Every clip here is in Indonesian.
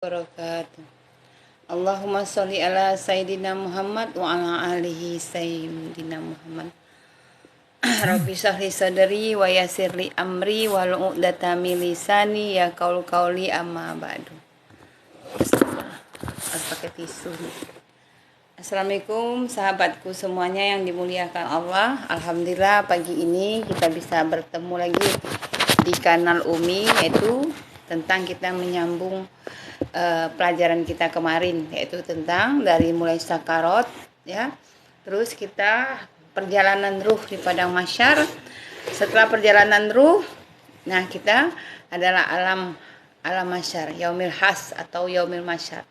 Wabarakatuh. Allahumma sholli ala Sayyidina Muhammad wa ala alihi Sayyidina Muhammad. Rabbi shrahli sadri wa yassirli amri wal 'uqdatam min lisani ya qauli amma ba'du. Harus pakai tisu. Assalamualaikum sahabatku semuanya yang dimuliakan Allah. Alhamdulillah pagi ini kita bisa bertemu lagi di kanal Umi, yaitu tentang kita menyambung pelajaran kita kemarin, yaitu tentang dari mulai sakarot ya, terus kita perjalanan ruh di padang mahsyar. Setelah perjalanan ruh, nah kita adalah alam mahsyar, yaumil has atau yaumil mahsyar.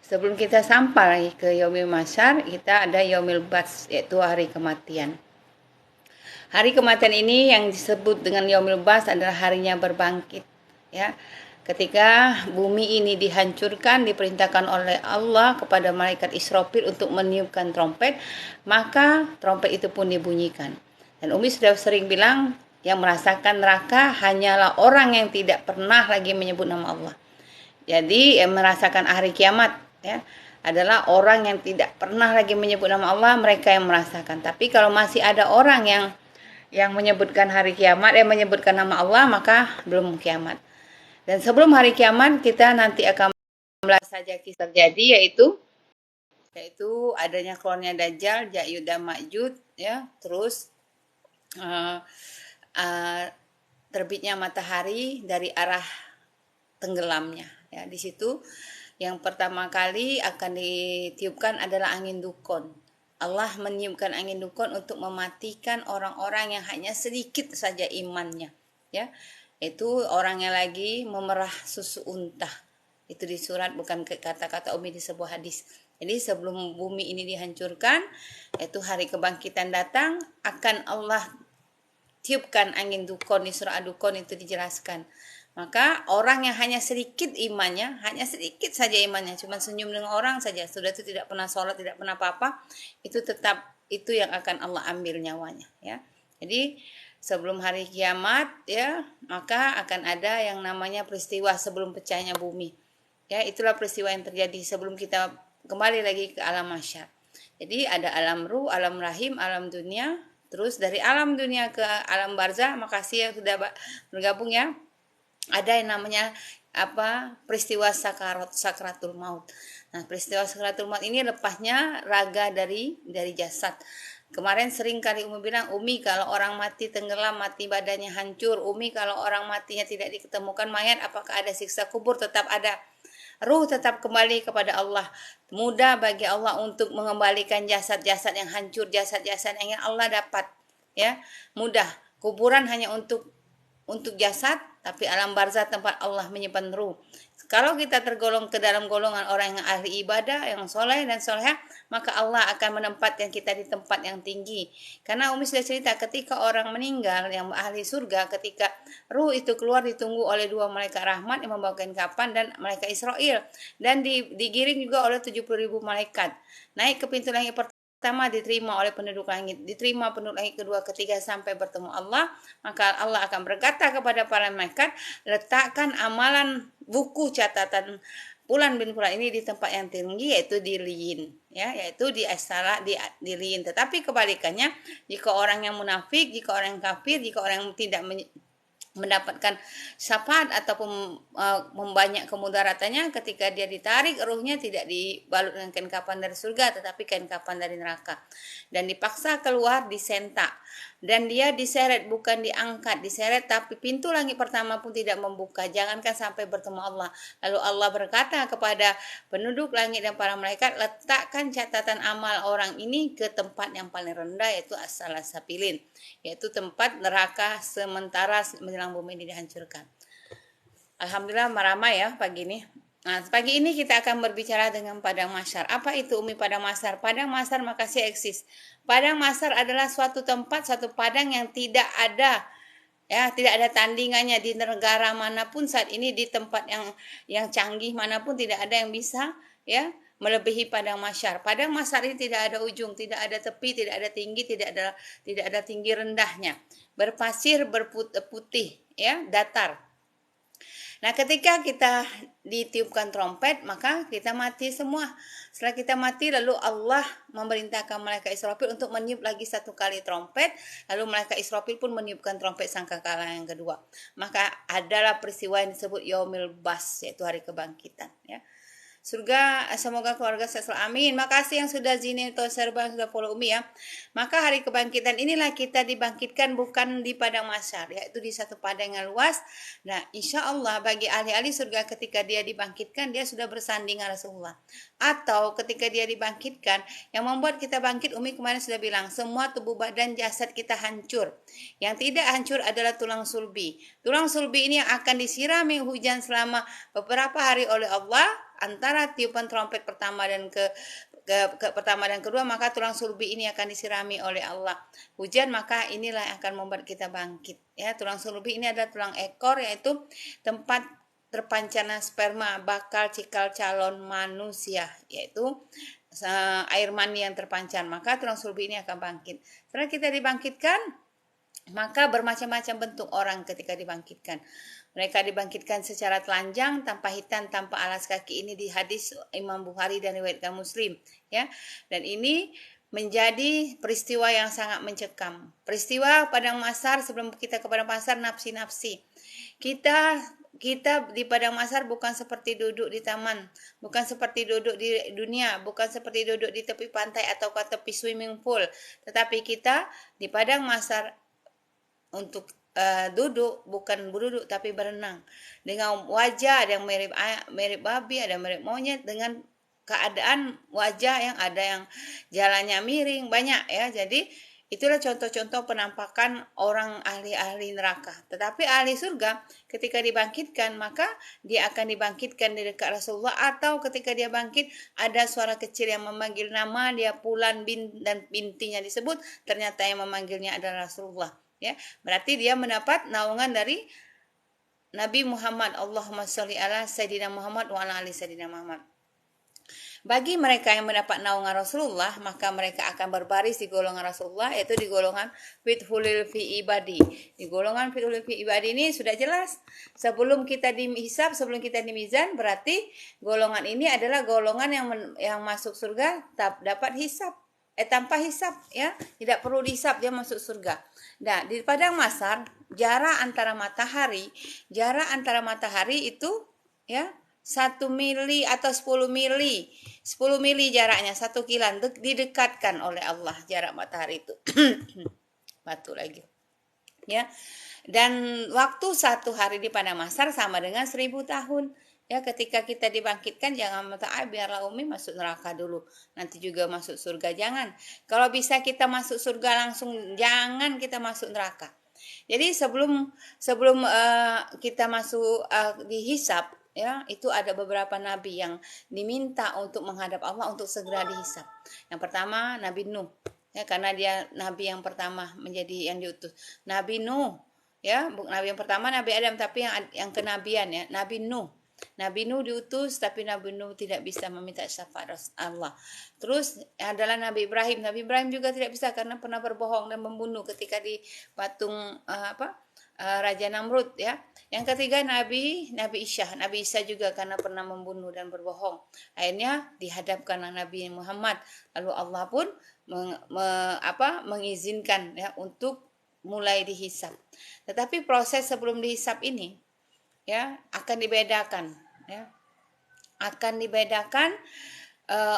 Sebelum kita sampai ke yaumil mahsyar, kita ada yaumil bats, yaitu hari kematian. Hari kematian ini yang disebut dengan yaumil bats adalah harinya berbangkit ya. Ketika bumi ini dihancurkan, diperintahkan oleh Allah kepada malaikat Israfil untuk meniupkan trompet, maka trompet itu pun dibunyikan. Dan Umi sudah sering bilang, yang merasakan neraka hanyalah orang yang tidak pernah lagi menyebut nama Allah. Jadi yang merasakan hari kiamat ya adalah orang yang tidak pernah lagi menyebut nama Allah, mereka yang merasakan. Tapi kalau masih ada orang yang menyebutkan hari kiamat, yang menyebutkan nama Allah, maka belum kiamat. Dan sebelum hari kiamat kita nanti akan melihat saja kisah terjadi, yaitu adanya keluarnya Dajjal, Ya'juj dan Ma'juj ya, terus terbitnya matahari dari arah tenggelamnya ya. Di situ yang pertama kali akan ditiupkan adalah angin dukun. Allah meniupkan angin dukun untuk mematikan orang-orang yang hanya sedikit saja imannya ya. Itu orangnya lagi memerah susu unta. Itu di surat, bukan kata-kata Umi di sebuah hadis. Jadi sebelum bumi ini dihancurkan, yaitu hari kebangkitan datang, akan Allah tiupkan angin dukun. Di surah Ad-Dukun itu dijelaskan. Maka orang yang hanya sedikit imannya, hanya sedikit saja imannya, cuma senyum dengan orang saja, sudah itu tidak pernah sholat, tidak pernah apa-apa, itu tetap itu yang akan Allah ambil nyawanya ya. Jadi sebelum hari kiamat ya, maka akan ada yang namanya peristiwa sebelum pecahnya bumi ya. Itulah peristiwa yang terjadi sebelum kita kembali lagi ke alam mahsyar. Jadi ada alam ruh, alam rahim, alam dunia. Terus dari alam dunia ke alam barzah. Makasih yang sudah bergabung ya. Ada yang namanya peristiwa sakratul maut. Nah, peristiwa sakratul maut ini lepasnya raga dari jasad. Kemarin sering kali Umi bilang, Umi kalau orang mati tenggelam, mati badannya hancur. Umi kalau orang matinya tidak diketemukan mayat, apakah ada siksa kubur? Tetap ada. Ruh tetap kembali kepada Allah. Mudah bagi Allah untuk mengembalikan jasad-jasad yang hancur, jasad-jasad yang ingin Allah dapat. Ya, mudah. Kuburan hanya untuk jasad, tapi alam barzah tempat Allah menyimpan ruh. Kalau kita tergolong ke dalam golongan orang yang ahli ibadah, yang soleh dan solehah, maka Allah akan menempatkan kita di tempat yang tinggi. Karena Umi sudah cerita, ketika orang meninggal yang ahli surga, ketika ruh itu keluar ditunggu oleh dua malaikat rahmat yang membawakan kapan dan malaikat Israel, dan digiring juga oleh 70.000 malaikat. Naik ke pintu langit pertama diterima oleh penduduk langit, diterima penduduk langit kedua, ketiga sampai bertemu Allah. Maka Allah akan berkata kepada para malaikat, letakkan amalan buku catatan Fulan bin Fulan ini di tempat yang tinggi, yaitu di liyin ya, yaitu di asala di liyin. Tetapi kebalikannya, jika orang yang munafik, jika orang yang kafir, jika orang yang tidak mendapatkan syafaat ataupun membanyak kemudaratannya, ketika dia ditarik ruhnya tidak dibalut dengan kain kapan dari surga, tetapi kain kapan dari neraka, dan dipaksa keluar, disentak, dan dia diseret, bukan diangkat, diseret. Tapi pintu langit pertama pun tidak membuka, jangankan sampai bertemu Allah. Lalu Allah berkata kepada penduduk langit dan para malaikat, letakkan catatan amal orang ini ke tempat yang paling rendah, yaitu as-salasafilin, yaitu tempat neraka sementara menjelang bumi ini dihancurkan. Alhamdulillah ramai ya pagi ini. Nah, pagi ini kita akan berbicara dengan padang mahsyar. Apa itu Umi padang mahsyar? Padang mahsyar makasih eksis. Padang mahsyar adalah suatu tempat, suatu padang yang tidak ada ya, tidak ada tandingannya di negara manapun saat ini, di tempat yang canggih manapun tidak ada yang bisa ya melebihi padang mahsyar. Padang mahsyar ini tidak ada ujung, tidak ada tepi, tidak ada tinggi, tidak ada tinggi rendahnya. Berpasir, berputih ya, datar. Nah, ketika kita ditiupkan trompet, maka kita mati semua. Setelah kita mati, lalu Allah memerintahkan malaikat Israfil untuk meniup lagi satu kali trompet. Lalu malaikat Israfil pun meniupkan trompet sangkakala yang kedua. Maka adalah peristiwa yang disebut Yaumil Bas, yaitu hari kebangkitan. Ya. Surga, semoga keluarga selalu amin. Makasih yang sudah zini atau serba sudah follow Umi ya. Maka hari kebangkitan inilah kita dibangkitkan bukan di padang mahsyar, yaitu di satu padang yang luas. Nah, insya Allah bagi ahli-ahli surga ketika dia dibangkitkan dia sudah bersanding dengan Rasulullah. Atau ketika dia dibangkitkan, yang membuat kita bangkit, Umi kemarin sudah bilang, semua tubuh badan jasad kita hancur. Yang tidak hancur adalah tulang sulbi. Tulang sulbi ini yang akan disirami hujan selama beberapa hari oleh Allah. Antara tiupan trompet pertama dan pertama dan kedua, maka tulang sulbi ini akan disirami oleh Allah hujan, maka inilah yang akan membuat kita bangkit. Ya, tulang sulbi ini adalah tulang ekor, yaitu tempat terpancarnya sperma bakal cikal calon manusia, yaitu air mani yang terpancar. Maka tulang sulbi ini akan bangkit. Setelah kita dibangkitkan, maka bermacam-macam bentuk orang ketika dibangkitkan. Mereka dibangkitkan secara telanjang, tanpa hitam, tanpa alas kaki. Ini di hadis Imam Bukhari dan riwayatkan Muslim, ya. Dan ini menjadi peristiwa yang sangat mencekam. Peristiwa padang mahsyar, sebelum kita ke padang mahsyar, nafsi-nafsi. Kita di padang mahsyar bukan seperti duduk di taman, bukan seperti duduk di dunia, bukan seperti duduk di tepi pantai atau ke tepi swimming pool, tetapi kita di padang mahsyar untuk duduk, bukan berduduk tapi berenang dengan wajah ada yang mirip babi, ada yang mirip monyet, dengan keadaan wajah yang ada yang jalannya miring, banyak ya. Jadi itulah contoh-contoh penampakan orang ahli-ahli neraka. Tetapi ahli surga ketika dibangkitkan, maka dia akan dibangkitkan di dekat Rasulullah, atau ketika dia bangkit ada suara kecil yang memanggil nama dia, Fulan bin, dan bintinya disebut, ternyata yang memanggilnya adalah Rasulullah. Ya, berarti dia mendapat naungan dari Nabi Muhammad. Allahumma sholli ala Sayyidina Muhammad wa ala ali Sayyidina Muhammad. Bagi mereka yang mendapat naungan Rasulullah, maka mereka akan berbaris di golongan Rasulullah, yaitu di golongan fithulil fi ibadi. Di golongan fithulil fi ibadi ini sudah jelas. Sebelum kita dihisab, sebelum kita di mizan, berarti golongan ini adalah golongan yang masuk surga dapat hisab. Tanpa hisab, ya, tidak perlu dihisab, dia masuk surga. Nah, di padang mahsyar jarak antara matahari itu ya 1 mili atau 10 mili. 10 mili jaraknya, 1 kilan, didekatkan oleh Allah jarak matahari itu. Batu lagi. Ya. Dan waktu 1 hari di padang mahsyar sama dengan 1000 tahun. Ya, ketika kita dibangkitkan, jangan minta biarlah Umi masuk neraka dulu, nanti juga masuk surga. Jangan. Kalau bisa kita masuk surga langsung, jangan kita masuk neraka. Jadi sebelum kita masuk dihisab, ya, itu ada beberapa nabi yang diminta untuk menghadap Allah untuk segera dihisab. Yang pertama Nabi Nuh, ya, karena dia nabi yang pertama menjadi yang diutus. Nabi Nuh, ya, nabi yang pertama Nabi Adam, tapi yang kenabian, ya, Nabi Nuh. Nabi Nuh diutus, tapi Nabi Nuh tidak bisa meminta syafaat Allah. Terus adalah Nabi Ibrahim. Nabi Ibrahim juga tidak bisa karena pernah berbohong dan membunuh ketika di patung Raja Namrud, ya. Yang ketiga Nabi Isa. Nabi Isa juga karena pernah membunuh dan berbohong. Akhirnya dihadapkan Nabi Muhammad. Lalu Allah pun mengizinkan, ya, untuk mulai dihisab. Tetapi proses sebelum dihisab ini, ya, akan dibedakan, ya. Akan dibedakan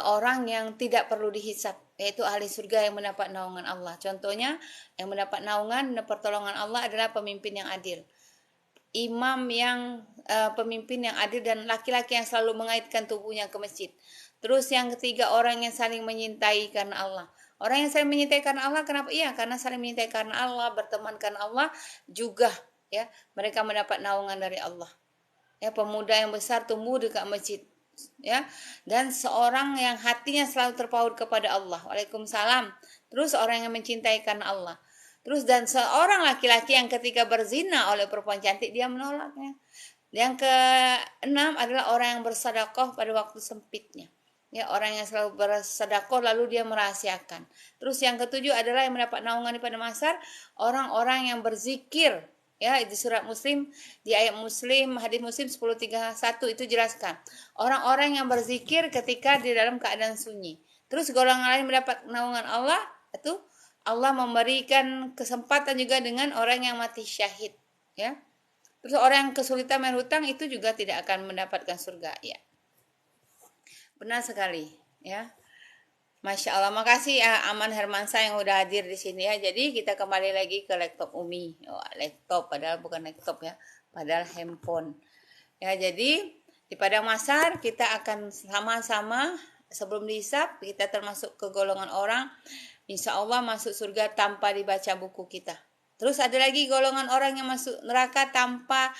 orang yang tidak perlu dihisab, yaitu ahli surga yang mendapat naungan Allah. Contohnya, yang mendapat naungan dan pertolongan Allah adalah pemimpin yang adil. Imam yang pemimpin yang adil dan laki-laki yang selalu mengaitkan tubuhnya ke masjid. Terus yang ketiga, orang yang saling menyintai karena Allah. Orang yang saling menyintai karena Allah, kenapa? Iya, karena saling menyintai karena Allah, berteman karena Allah juga, ya, mereka mendapat naungan dari Allah. Ya, pemuda yang besar tumbuh dekat masjid, ya, dan seorang yang hatinya selalu terpaut kepada Allah. Waalaikumsalam. Terus orang yang mencintai karena Allah. Terus dan seorang laki-laki yang ketika berzina oleh perempuan cantik dia menolaknya. Yang keenam adalah orang yang bersedekah pada waktu sempitnya. Ya, orang yang selalu bersedekah lalu dia merahasiakan. Terus yang ketujuh adalah yang mendapat naungan pada mahsyar, orang-orang yang berzikir, Ya, di surat Muslim, di ayat Muslim, hadis Muslim 10:31 itu jelaskan. Orang-orang yang berzikir ketika di dalam keadaan sunyi. Terus golongan lain mendapat naungan Allah, itu Allah memberikan kesempatan juga dengan orang yang mati syahid, ya. Terus orang yang kesulitan bayar hutang itu juga tidak akan mendapatkan surga, ya. Benar sekali, ya. Masya Allah, makasih ya Aman Hermansa yang udah hadir di sini ya. Jadi kita kembali lagi ke laptop Umi. Oh, laptop padahal bukan laptop ya, padahal handphone. Ya, jadi di Padang Masar kita akan sama-sama sebelum dihisab kita termasuk ke golongan orang insya Allah masuk surga tanpa dibaca buku kita. Terus ada lagi golongan orang yang masuk neraka tanpa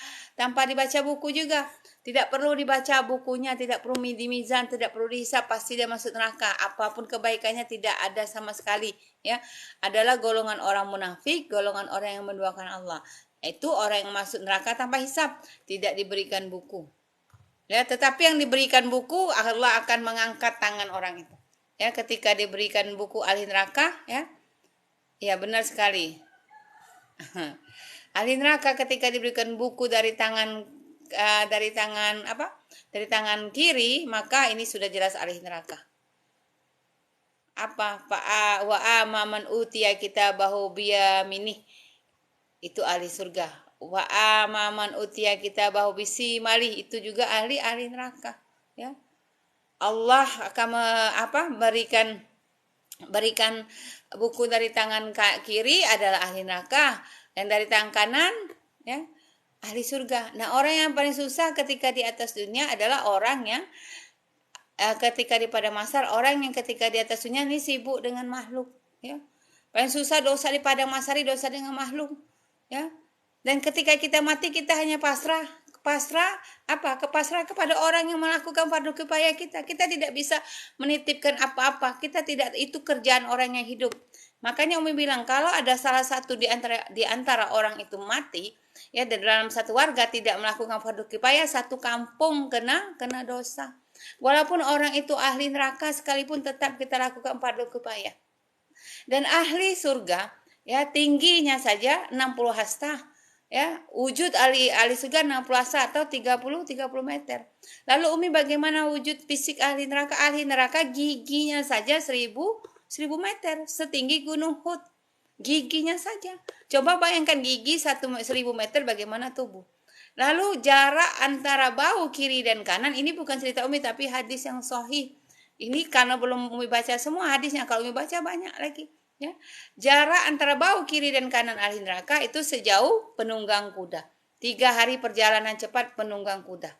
dibaca buku juga. Tidak perlu dibaca bukunya, tidak perlu di mizan, tidak perlu dihisab, pasti dia masuk neraka. Apapun kebaikannya tidak ada sama sekali, ya. Adalah golongan orang munafik, golongan orang yang menduakan Allah. Itu orang yang masuk neraka tanpa hisab, tidak diberikan buku. Ya, tetapi yang diberikan buku Allah akan mengangkat tangan orang itu. Ya, ketika diberikan buku ahli neraka, ya. Ya, benar sekali. Ahli neraka ketika diberikan buku dari tangan kiri, maka ini sudah jelas ahli neraka. Apa? Wa amaman utiya kitabahu biyaminih, itu ahli surga. Wa amaman utiya kitabahu bisimali, itu juga ahli neraka, ya. Allah akan berikan buku dari tangan kiri adalah ahli neraka, dan dari tangan kanan, ya, ahli surga. Nah, orang yang paling susah ketika di atas dunia adalah orang yang ketika di Padang Mahsyar, orang yang ketika di atas dunia ini sibuk dengan makhluk, ya. Paling susah dosa di Padang Mahsyar, dosa dengan makhluk, ya. Dan ketika kita mati kita hanya pasrah kepada orang yang melakukan fardu kifayah kita. Kita tidak bisa menitipkan apa-apa. Kita tidak, itu kerjaan orang yang hidup. Makanya Umi bilang kalau ada salah satu di antara orang itu mati, ya, dalam satu warga tidak melakukan fardu kifayah, satu kampung kena dosa. Walaupun orang itu ahli neraka sekalipun tetap kita lakukan fardu kifayah. Dan ahli surga, ya, tingginya saja 60 hasta, ya, wujud ahli surga 60 hasta atau 30 meter. Lalu Umi bagaimana wujud fisik ahli neraka? Ahli neraka giginya saja 1000 meter, setinggi gunung Hud. Giginya saja. Coba bayangkan gigi 1000 meter bagaimana tubuh. Lalu jarak antara bahu kiri dan kanan, ini bukan cerita Umi tapi hadis yang sahih. Ini karena belum Umi baca semua hadisnya, kalau Umi baca banyak lagi, ya. Jarak antara bahu kiri dan kanan ahli neraka itu sejauh penunggang kuda. 3 hari perjalanan cepat penunggang kuda.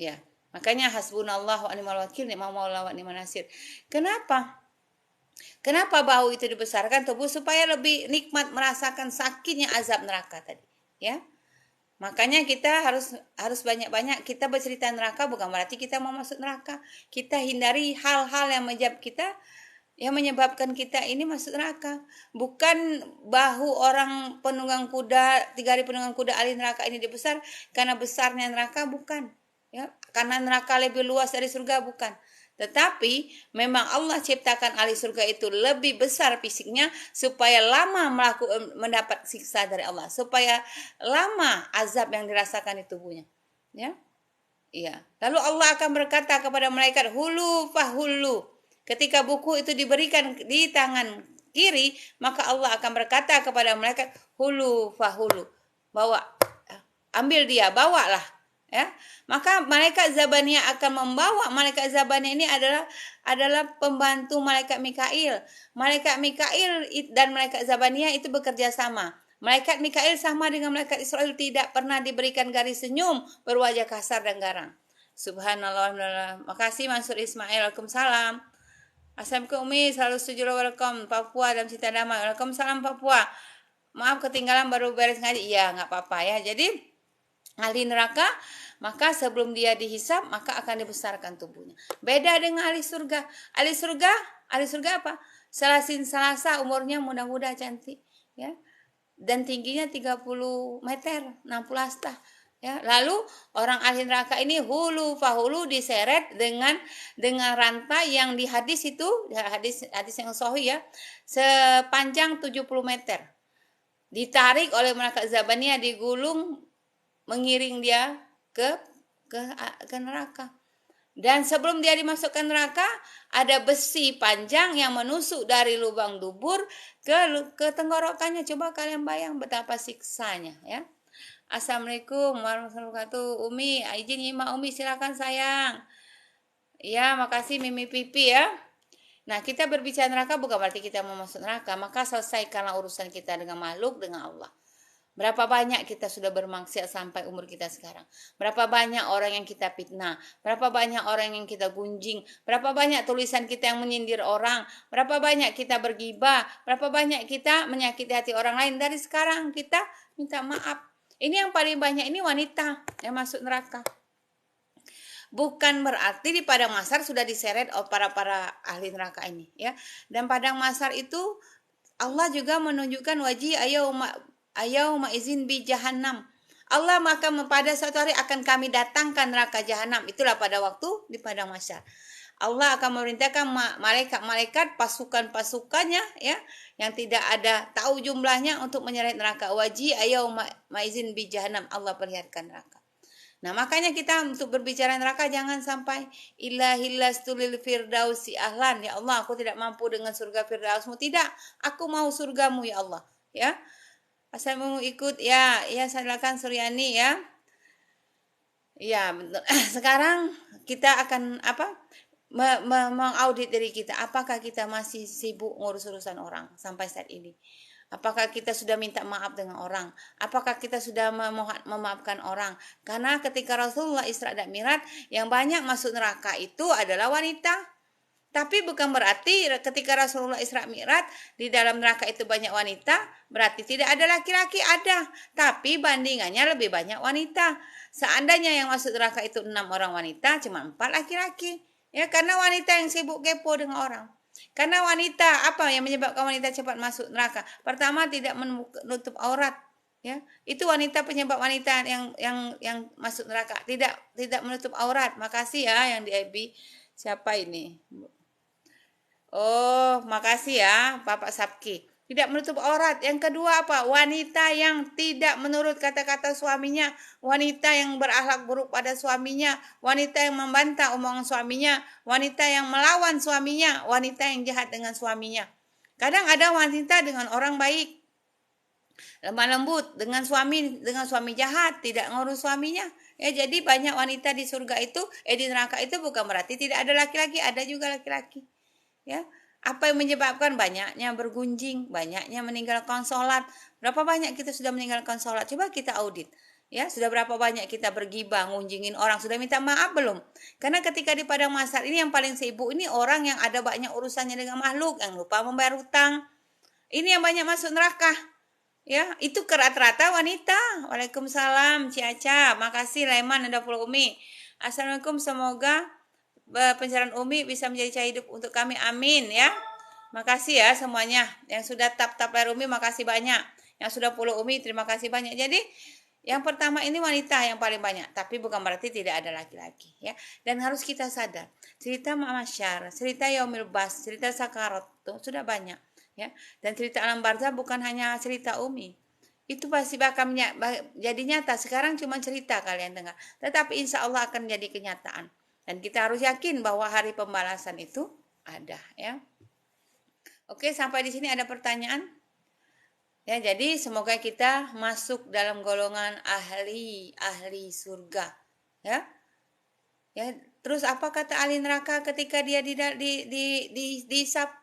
Ya, makanya hasbunallah wa ni'mal wakil, ni'mal maula wa ni'man nasir. Kenapa bahu itu dibesarkan tubuh supaya lebih nikmat merasakan sakitnya azab neraka tadi, ya. Makanya kita harus banyak-banyak kita bercerita neraka, bukan berarti kita mau masuk neraka. Kita hindari hal-hal yang menyebabkan kita ini masuk neraka. Bukan bahu orang penunggang kuda, 3 hari penunggang kuda ahli neraka ini dibesar karena besarnya neraka, bukan, ya. Karena neraka lebih luas dari surga, bukan. Tetapi memang Allah ciptakan ahli surga itu lebih besar fisiknya supaya lama mendapat siksa dari Allah, supaya lama azab yang dirasakan di tubuhnya, ya. Iya. Lalu Allah akan berkata kepada malaikat, hulu fahulu. Ketika buku itu diberikan di tangan kiri, maka Allah akan berkata kepada malaikat, hulu fahulu. Bawa, ambil dia, bawalah. Ya, maka malaikat Zabaniyah akan membawa. Malaikat Zabaniyah ini adalah pembantu malaikat Mikail. Malaikat Mikail dan malaikat Zabaniyah itu bekerja sama. Malaikat Mikail sama dengan malaikat Israel, tidak pernah diberikan garis senyum, berwajah kasar dan garang. Subhanallah. Makasih Mansur Ismail. Waalaikumsalam. Assalamualaikum Umi, selalu setuju, welcome Papua dalam Cita Damai. Waalaikumsalam Papua. Maaf ketinggalan baru beres ngaji. Iya, nggak apa-apa ya. Jadi ahli neraka, maka sebelum dia dihisab maka akan dibesarkan tubuhnya. Beda dengan ahli surga. Ahli surga apa? Selasin Salasa, umurnya muda-muda cantik, ya. Dan tingginya 30 meter, 60 hasta, ya. Lalu orang ahli neraka ini hulu fahulu diseret dengan rantai yang di hadis itu, hadis yang sahih, ya, sepanjang 70 meter. ditarik oleh malaikat Zabaniyah, digulung, mengiring dia ke ke neraka. Dan sebelum dia dimasukkan neraka, ada besi panjang yang menusuk dari lubang dubur ke tenggorokannya. Coba kalian bayang betapa siksanya, ya. Assalamualaikum warahmatullahi wabarakatuh. Umi, izin nyimak Umi, silakan sayang. Ya, makasih Mimi Pipi ya. Nah, kita berbicara neraka bukan berarti kita mau masuk neraka, maka selesaikanlah urusan kita dengan makhluk, dengan Allah. Berapa banyak kita sudah bermaksiat sampai umur kita sekarang. Berapa banyak orang yang kita fitnah. Berapa banyak orang yang kita gunjing. Berapa banyak tulisan kita yang menyindir orang. Berapa banyak kita bergibah. Berapa banyak kita menyakiti hati orang lain. Dari sekarang kita minta maaf. Ini yang paling banyak ini wanita yang masuk neraka. Bukan berarti di padang mahsyar sudah diseret oleh para ahli neraka ini, ya. Dan padang mahsyar itu Allah juga menunjukkan wajih ayauma izin bi jahannam. Allah maka pada suatu hari akan kami datangkan neraka jahanam. Itulah pada waktu di padang mahsyar. Allah akan memerintahkan malaikat pasukan-pasukannya, ya, yang tidak ada tahu jumlahnya untuk menyeret neraka. Wajih ayauma izin bi jahannam. Allah perlihatkan neraka. Nah, makanya kita untuk berbicara neraka jangan sampai ilahillastulil firdausi ahlan. Ya Allah, aku tidak mampu dengan surga firdausmu. Tidak, aku mau surgamu ya Allah, ya. Asal mau ikut, ya silakan Suryani, ya. Ya, betul. Sekarang kita akan mengaudit diri kita. Apakah kita masih sibuk ngurus urusan orang sampai saat ini? Apakah kita sudah minta maaf dengan orang? Apakah kita sudah memaafkan orang? Karena ketika Rasulullah Isra dan Mi'raj, yang banyak masuk neraka itu adalah wanita. Tapi bukan berarti ketika Rasulullah Isra Mi'raj di dalam neraka itu banyak wanita, berarti tidak ada laki-laki, ada. Tapi bandingannya lebih banyak wanita. Seandainya yang masuk neraka itu 6 orang wanita, cuma 4 laki-laki. Ya, karena wanita yang sibuk kepo dengan orang. Karena wanita, apa yang menyebabkan wanita cepat masuk neraka? Pertama, tidak menutup aurat, ya. Itu wanita, penyebab wanita yang masuk neraka, tidak menutup aurat. Makasih ya yang di IB. Siapa ini? Oh, makasih ya Bapak Sabki. Tidak menutup aurat. Yang kedua apa? Wanita yang tidak menurut kata-kata suaminya, wanita yang berakhlak buruk pada suaminya, wanita yang membantah omongan suaminya, wanita yang melawan suaminya, wanita yang jahat dengan suaminya. Kadang ada wanita dengan orang baik, lemah lembut dengan suami jahat, tidak ngurus suaminya. Ya, jadi banyak wanita di surga itu, di neraka itu bukan berarti tidak ada laki-laki, ada juga laki-laki. Ya. Apa yang menyebabkan banyaknya bergunjing, banyaknya meninggalkan sholat? Berapa banyak kita sudah meninggalkan sholat? Coba kita audit. Ya, sudah berapa banyak kita bergibah, ngunjingin orang? Sudah minta maaf belum? Karena ketika di padang mahsyar ini yang paling sibuk ini orang yang ada banyak urusannya dengan makhluk, yang lupa membayar hutang. Ini yang banyak masuk neraka. Ya, itu rata-rata wanita. Waalaikumsalam, Ciaca. Makasih Leman, ada Pulau Umi. Assalamualaikum, semoga pencerahan Umi bisa menjadi cahaya hidup untuk kami, amin ya. Makasih ya semuanya yang sudah tap layar Umi, makasih banyak. Yang sudah follow Umi, terima kasih banyak. Jadi yang pertama ini wanita yang paling banyak, tapi bukan berarti tidak ada laki-laki, ya. Dan harus kita sadar, cerita mahsyar, cerita yaumil bas, cerita sakarat tuh sudah banyak, ya. Dan cerita alam barzah bukan hanya cerita Umi. Itu pasti bakal jadi nyata. Sekarang cuma cerita kalian dengar, tetapi insya Allah akan jadi kenyataan. Dan kita harus yakin bahwa hari pembalasan itu ada, ya. Oke, sampai di sini ada pertanyaan? Ya, jadi semoga kita masuk dalam golongan ahli surga, ya. Ya, terus apa kata ahli neraka ketika dia disap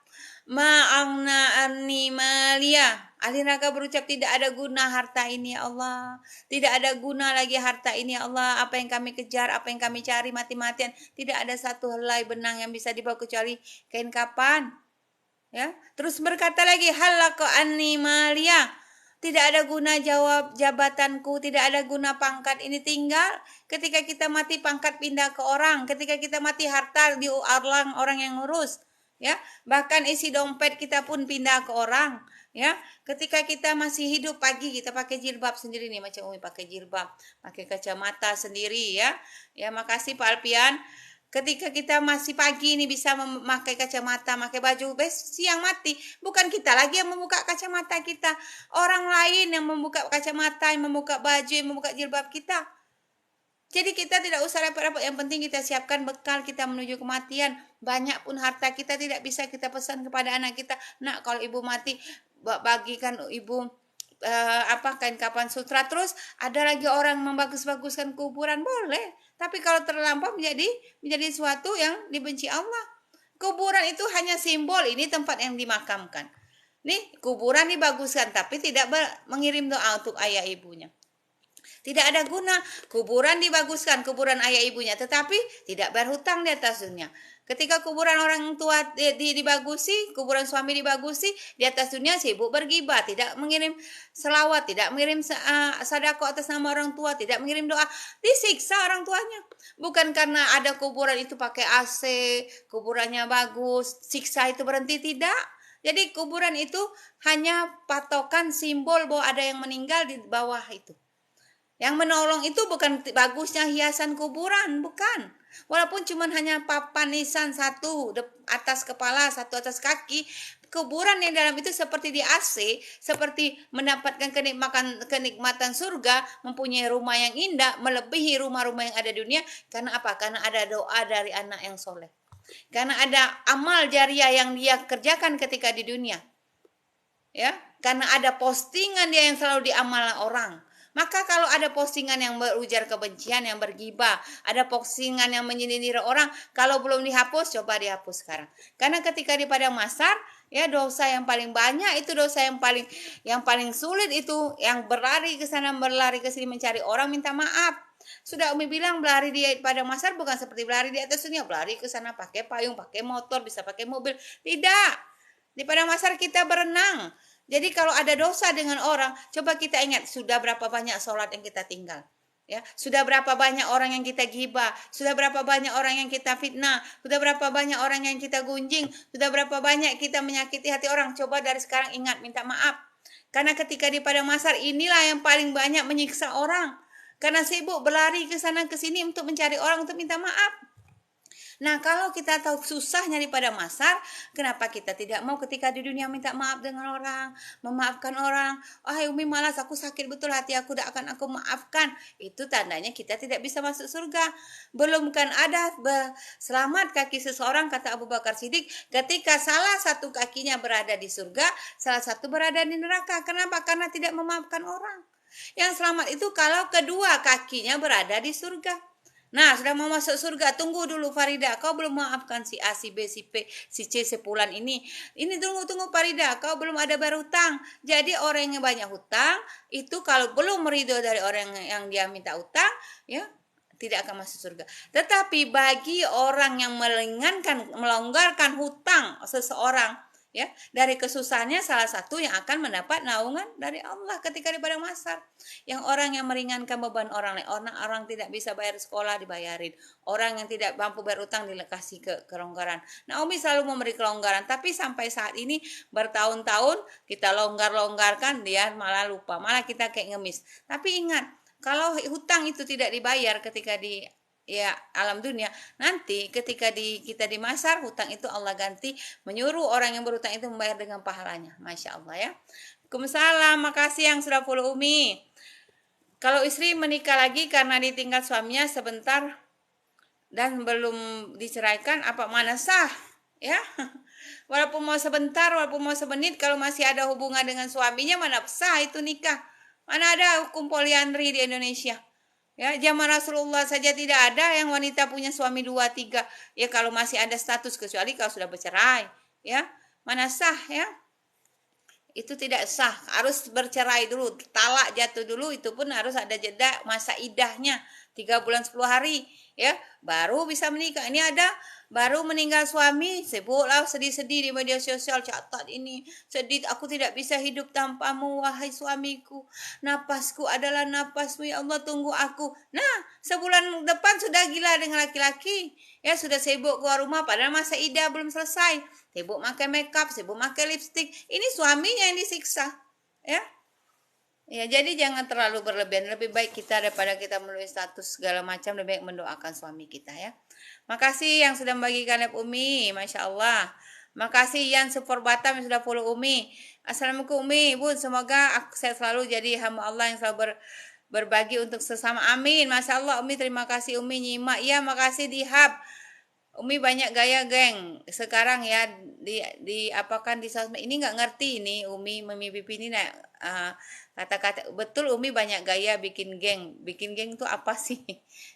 ma'angna anni malia? Ahli neraka berucap, tidak ada guna harta ini ya Allah. Tidak ada guna lagi harta ini ya Allah. Apa yang kami kejar, apa yang kami cari mati-matian. Tidak ada satu helai benang yang bisa dibawa kecuali kain kapan. Ya, terus berkata lagi, halaka anni malia. Tidak ada guna jabatanku, tidak ada guna pangkat ini tinggal. Ketika kita mati pangkat pindah ke orang, ketika kita mati harta di orang yang ngurus. Ya, bahkan isi dompet kita pun pindah ke orang, ya. Ketika kita masih hidup pagi kita pakai jilbab sendiri nih, macam Umi pakai jilbab, pakai kacamata sendiri, ya. Ya, makasih Pak Alpian. Ketika kita masih pagi ini bisa memakai kacamata, pakai baju, siang mati. Bukan kita lagi yang membuka kacamata kita. Orang lain yang membuka kacamata, yang membuka baju, yang membuka jilbab kita. Jadi kita tidak usah repot-repot. Yang penting kita siapkan bekal kita menuju kematian. Banyak pun harta kita tidak bisa kita pesan kepada anak kita. Nak, kalau ibu mati, bagikan ibu kain kapan sutra. Terus ada lagi orang membagus-baguskan kuburan, boleh. Tapi kalau terlampau menjadi suatu yang dibenci Allah. Kuburan itu hanya simbol, ini tempat yang dimakamkan. Nih, kuburan dibaguskan tapi tidak mengirim doa untuk ayah ibunya. Tidak ada guna. Kuburan dibaguskan, kuburan ayah ibunya, tetapi tidak berhutang di atas dunia. Ketika kuburan orang tua dibagusi, kuburan suami dibagusi, di atas dunia sibuk bergibah, tidak mengirim selawat, tidak mengirim sedekah atas nama orang tua, tidak mengirim doa, disiksa orang tuanya. Bukan karena ada kuburan itu pakai AC, kuburannya bagus, siksa itu berhenti, tidak. Jadi kuburan itu hanya patokan simbol bahwa ada yang meninggal di bawah itu. Yang menolong itu bukan bagusnya hiasan kuburan, bukan. Walaupun cuma hanya papan nisan satu atas kepala, satu atas kaki, kuburan yang dalam itu seperti di AC, seperti mendapatkan kenikmatan surga, mempunyai rumah yang indah, melebihi rumah-rumah yang ada di dunia. Karena apa? Karena ada doa dari anak yang soleh. Karena ada amal jariah yang dia kerjakan ketika di dunia. Ya, karena ada postingan dia yang selalu diamal orang. Maka kalau ada postingan yang berujar kebencian, yang bergibah, ada postingan yang menyindir orang, kalau belum dihapus, coba dihapus sekarang. Karena ketika di padang mahsyar, ya dosa yang paling banyak itu dosa yang paling sulit itu yang berlari ke sana, berlari ke sini mencari orang minta maaf. Sudah Umi bilang berlari di padang mahsyar bukan seperti berlari di atas dunia, berlari ke sana pakai payung, pakai motor, bisa pakai mobil. Tidak. Di padang mahsyar kita berenang. Jadi kalau ada dosa dengan orang, coba kita ingat sudah berapa banyak sholat yang kita tinggal. Ya, sudah berapa banyak orang yang kita gibah, sudah berapa banyak orang yang kita fitnah, sudah berapa banyak orang yang kita gunjing, sudah berapa banyak kita menyakiti hati orang. Coba dari sekarang ingat minta maaf. Karena ketika di padang mahsyar inilah yang paling banyak menyiksa orang. Karena sibuk berlari ke sana ke sini untuk mencari orang untuk minta maaf. Nah, kalau kita tahu susahnya di padang mahsyar, kenapa kita tidak mau ketika di dunia minta maaf dengan orang, memaafkan orang? Oh, Umi malas, aku sakit betul hati aku, tidak akan aku maafkan. Itu tandanya kita tidak bisa masuk surga. Belum kan ada selamat kaki seseorang, kata Abu Bakar Siddiq, ketika salah satu kakinya berada di surga, salah satu berada di neraka. Kenapa? Karena tidak memaafkan orang. Yang selamat itu kalau kedua kakinya berada di surga. Nah, sudah mau masuk surga, tunggu dulu Farida. Kau belum maafkan si A, si B, si P, si C sebulan ini. Ini tunggu Farida, kau belum ada berhutang. Jadi orang yang banyak hutang, itu kalau belum meridho dari orang yang dia minta hutang, ya tidak akan masuk surga. Tetapi bagi orang yang melonggarkan hutang seseorang, ya, dari kesusahannya salah satu yang akan mendapat naungan dari Allah ketika di padang mahsyar. Yang orang yang meringankan beban orang lain, orang tidak bisa bayar sekolah dibayarin, orang yang tidak mampu bayar utang dikasih kelonggaran. Nah, Umi selalu memberi kelonggaran, tapi sampai saat ini bertahun-tahun kita longgarkan, dia malah lupa, malah kita kayak ngemis. Tapi ingat, kalau hutang itu tidak dibayar ketika di alam dunia, nanti ketika kita di mahsyar, hutang itu Allah ganti, menyuruh orang yang berhutang itu membayar dengan pahalanya. Masya Allah ya. Waalaikumsalam, makasih yang sudah follow Umi. Kalau istri menikah lagi karena ditinggal suaminya sebentar dan belum diceraikan, apa mana sah? Ya, walaupun mau sebentar, walaupun mau semenit, kalau masih ada hubungan dengan suaminya, mana sah itu nikah? Mana ada hukum poliandri di Indonesia? Ya, zaman Rasulullah saja tidak ada yang wanita punya suami 2, 3. Ya, kalau masih ada status, kecuali kalau sudah bercerai. Ya, mana sah ya? Itu tidak sah, harus bercerai dulu, talak jatuh dulu, itu pun harus ada jeda masa idahnya 3 bulan 10 hari, ya baru bisa menikah. Ini ada baru meninggal suami, sibuklah sedih-sedih di media sosial, catat ini sedih, aku tidak bisa hidup tanpamu wahai suamiku, napasku adalah napasmu ya Allah, tunggu aku. Nah, sebulan depan sudah gila dengan laki-laki, ya sudah sibuk keluar rumah padahal masa idah belum selesai, sibuk pakai makeup, sibuk pakai lipstick. Ini suaminya yang disiksa, ya. Ya, jadi jangan terlalu berlebihan. Lebih baik kita daripada kita menulis status segala macam, lebih baik mendoakan suami kita ya. Makasih yang sudah membagikan live Umi, Masya Allah. Makasih Yan Support Batam yang sudah follow Umi. Assalamualaikum Umi, Bun. Semoga aku sehat selalu jadi hamba Allah yang selalu berbagi untuk sesama. Amin. Masya Allah Umi, terima kasih Umi nyimak. Ya, makasih Dihab. Umi banyak gaya geng sekarang ya di apakan di sosmed ini nggak ngerti ini Umi Pipi ini kata-kata betul Umi banyak gaya bikin geng itu apa sih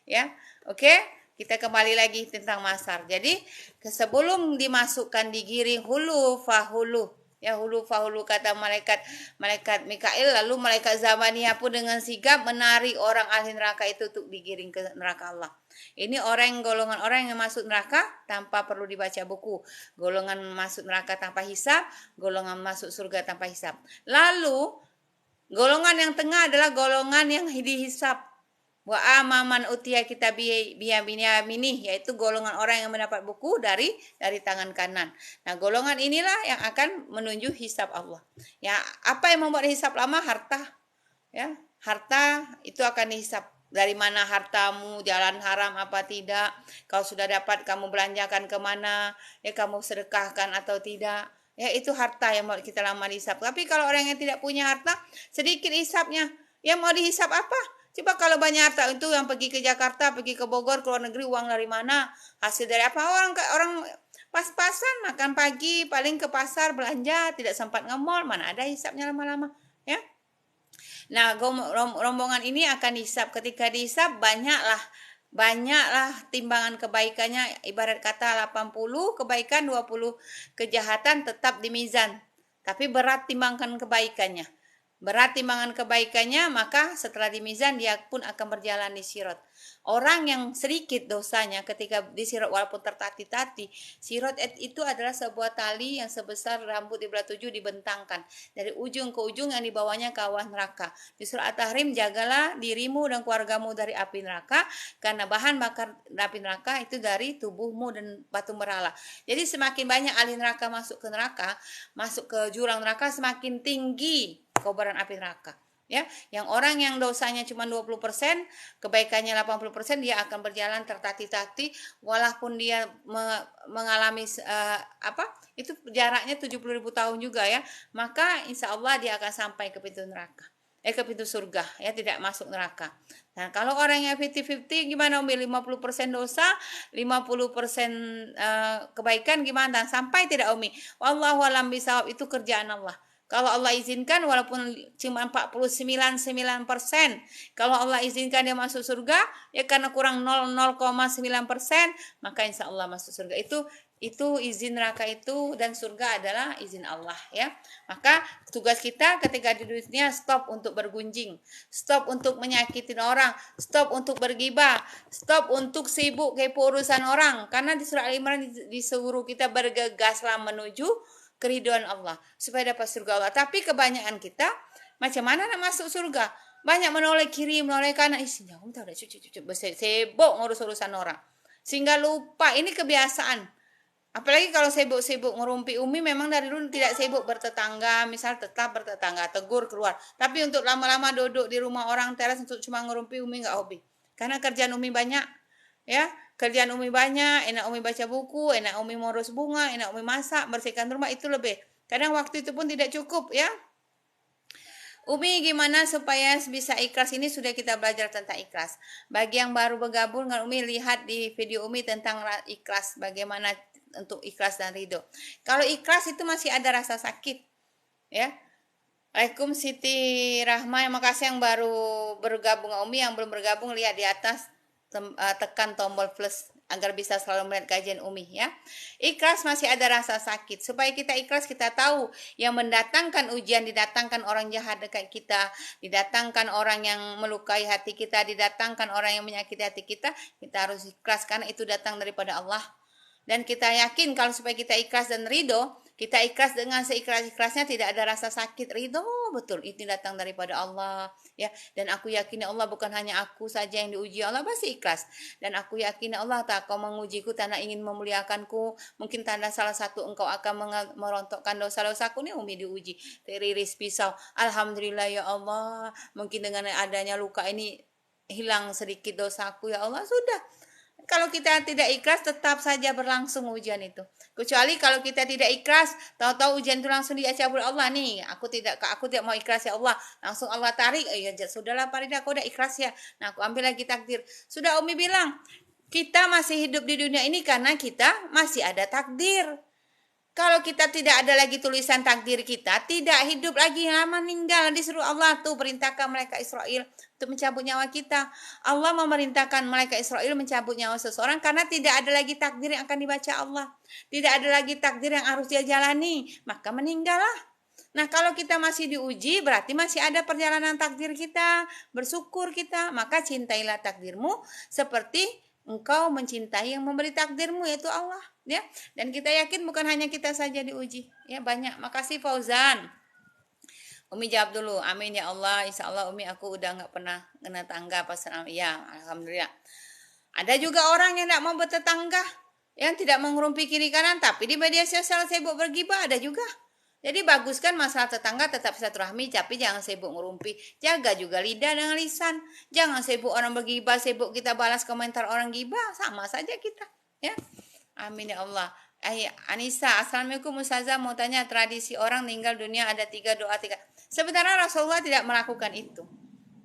ya oke kita kembali lagi tentang masar jadi sebelum dimasukkan digiring hulu fahulu ya hulu fahulu kata malaikat Mikail lalu malaikat Zabaniyah pun dengan sigap menarik orang ahli neraka itu untuk digiring ke neraka Allah. Ini golongan orang yang masuk neraka tanpa perlu dibaca buku. Golongan masuk neraka tanpa hisab, golongan masuk surga tanpa hisab. Lalu golongan yang tengah adalah golongan yang dihisab. Wa amaman utiya kita biyaminih yaitu golongan orang yang mendapat buku dari tangan kanan. Nah, golongan inilah yang akan menuju hisab Allah. Ya, apa yang membuat hisab lama? Harta. Ya, harta itu akan dihisab. Dari mana hartamu, jalan haram apa tidak, kalau sudah dapat kamu belanjakan kemana, ya kamu sedekahkan atau tidak, ya itu harta yang mau kita lama dihisab. Tapi kalau orang yang tidak punya harta, sedikit hisabnya, ya mau dihisab apa? Coba kalau banyak harta itu yang pergi ke Jakarta, pergi ke Bogor, ke luar negeri, uang dari mana, hasil dari apa, orang pas-pasan makan pagi, paling ke pasar belanja, tidak sempat nge-mall, mana ada hisabnya lama-lama, ya. Nah, rombongan ini akan dihisab. Ketika dihisab banyaklah timbangan kebaikannya ibarat kata 80 kebaikan 20 kejahatan tetap di mizan. Tapi berat timbangan kebaikannya. Berat timbangan kebaikannya maka setelah di mizan dia pun akan berjalan di sirat. Orang yang sedikit dosanya ketika di sirat walaupun tertati-tati, sirat itu adalah sebuah tali yang sebesar rambut di belah 7 dibentangkan dari ujung ke ujung yang dibawanya ke awan neraka. Di surah At-Tahrim, jagalah dirimu dan keluargamu dari api neraka karena bahan bakar api neraka itu dari tubuhmu dan batu merala. Jadi semakin banyak ahli neraka masuk ke neraka, masuk ke jurang neraka, semakin tinggi kobaran api neraka. Ya, yang orang yang dosanya cuma 20%, kebaikannya 80%, dia akan berjalan tertati-tati walaupun dia mengalami itu jaraknya 70.000 tahun juga ya. Maka insya Allah dia akan sampai ke pintu neraka. Ke pintu surga ya, tidak masuk neraka. Nah, kalau orang yang 50-50 gimana Umi? 50% dosa, 50% kebaikan gimana? Sampai tidak Umi? Wallahu a'lam bishawab, itu kerjaan Allah. Kalau Allah izinkan walaupun cuma 49,9%, kalau Allah izinkan dia masuk surga, ya karena kurang 0,9%, maka insya Allah masuk surga. Itu izin neraka itu dan surga adalah izin Allah ya. Maka tugas kita ketika di dunia stop untuk bergunjing, stop untuk menyakitin orang, stop untuk bergibah, stop untuk sibuk kepo urusan orang. Karena di surah Al-Imran disuruh kita bergegaslah menuju keriduan Allah supaya dapat surga Allah. Tapi kebanyakan kita macam mana nak masuk surga? Banyak menoleh kiri, menoleh kanan. Isinya udah sibuk ngurus urusan orang. Sehingga lupa, ini kebiasaan. Apalagi kalau sibuk-sibuk ngerumpi Umi memang dari dulu tidak sibuk bertetangga, misal tetap bertetangga, tegur keluar. Tapi untuk lama-lama duduk di rumah orang teras untuk cuma ngerumpi Umi nggak hobi. Karena kerjaan Umi banyak. Ya, kerjaan Umi banyak, enak Umi baca buku, enak Umi ngurus bunga, enak Umi masak, bersihkan rumah, itu lebih. Kadang waktu itu pun tidak cukup ya. Umi gimana supaya bisa ikhlas? Ini sudah kita belajar tentang ikhlas. Bagi yang baru bergabung dengan Umi, lihat di video Umi tentang ikhlas, bagaimana untuk ikhlas dan ridho. Kalau ikhlas itu masih ada rasa sakit ya. Waalaikumsalam Siti Rahma, makasih yang baru bergabung Umi, yang belum bergabung lihat di atas, tekan tombol plus agar bisa selalu melihat kajian Umi ya. Ikhlas masih ada rasa sakit. Supaya kita ikhlas, kita tahu yang mendatangkan ujian, didatangkan orang jahat dekat kita, didatangkan orang yang melukai hati kita, didatangkan orang yang menyakiti hati kita, kita harus ikhlas karena itu datang daripada Allah. Dan kita yakin kalau supaya kita ikhlas dan ridho, kita ikhlas dengan seikhlas-ikhlasnya, tidak ada rasa sakit, ridho betul itu datang daripada Allah ya. Dan aku yakin Allah bukan hanya aku saja yang diuji, Allah pasti ikhlas. Dan aku yakin Allah tak kau mengujiku tanda ingin memuliakanku, mungkin tanda salah satu engkau akan merontokkan dosa-dosaku. Nih Umi diuji teriris pisau, alhamdulillah ya Allah, mungkin dengan adanya luka ini hilang sedikit dosaku ya Allah, sudah Kalau kita tidak ikhlas, tetap saja berlangsung ujian itu. Kecuali kalau kita tidak ikhlas, tahu-tahu ujian itu langsung dicabut Allah nih. Aku tidak mau ikhlas ya Allah. Langsung Allah tarik. Ya sudahlah Farida, aku udah ikhlas ya. Nah, aku ambil lagi takdir. Sudah Umi bilang, kita masih hidup di dunia ini karena kita masih ada takdir. Kalau kita tidak ada lagi tulisan takdir kita, tidak hidup lagi, meninggal, disuruh Allah tuh perintahkan malaikat Israel untuk mencabut nyawa kita. Allah memerintahkan malaikat Israel mencabut nyawa seseorang karena tidak ada lagi takdir yang akan dibaca Allah. Tidak ada lagi takdir yang harus dia jalani, maka meninggallah. Nah, kalau kita masih diuji, berarti masih ada perjalanan takdir kita, bersyukur kita, maka cintailah takdirmu seperti engkau mencintai yang memberi takdirmu, yaitu Allah, ya. Dan kita yakin bukan hanya kita saja diuji, ya, banyak. Makasih Fauzan. Umi jawab dulu, amin ya Allah. Insya Allah Umi, aku udah nggak pernah kena tangga pas ya, alhamdulillah. Ada juga orang yang tidak mau bertetangga, yang tidak mengerumpi kiri kanan, tapi di media sosial sibuk bergibah, ada juga. Jadi bagus kan masalah tetangga tetap silaturahmi, tapi jangan sibuk ngerumpi. Jaga juga lidah dengan lisan. Jangan sibuk orang bergibah, sibuk kita balas komentar orang gibah, sama saja kita, ya. Amin ya Allah. Anissa, assalamualaikum Ustazah, mau tanya, tradisi orang meninggal dunia ada 3 doa 3. Sebenarnya Rasulullah tidak melakukan itu.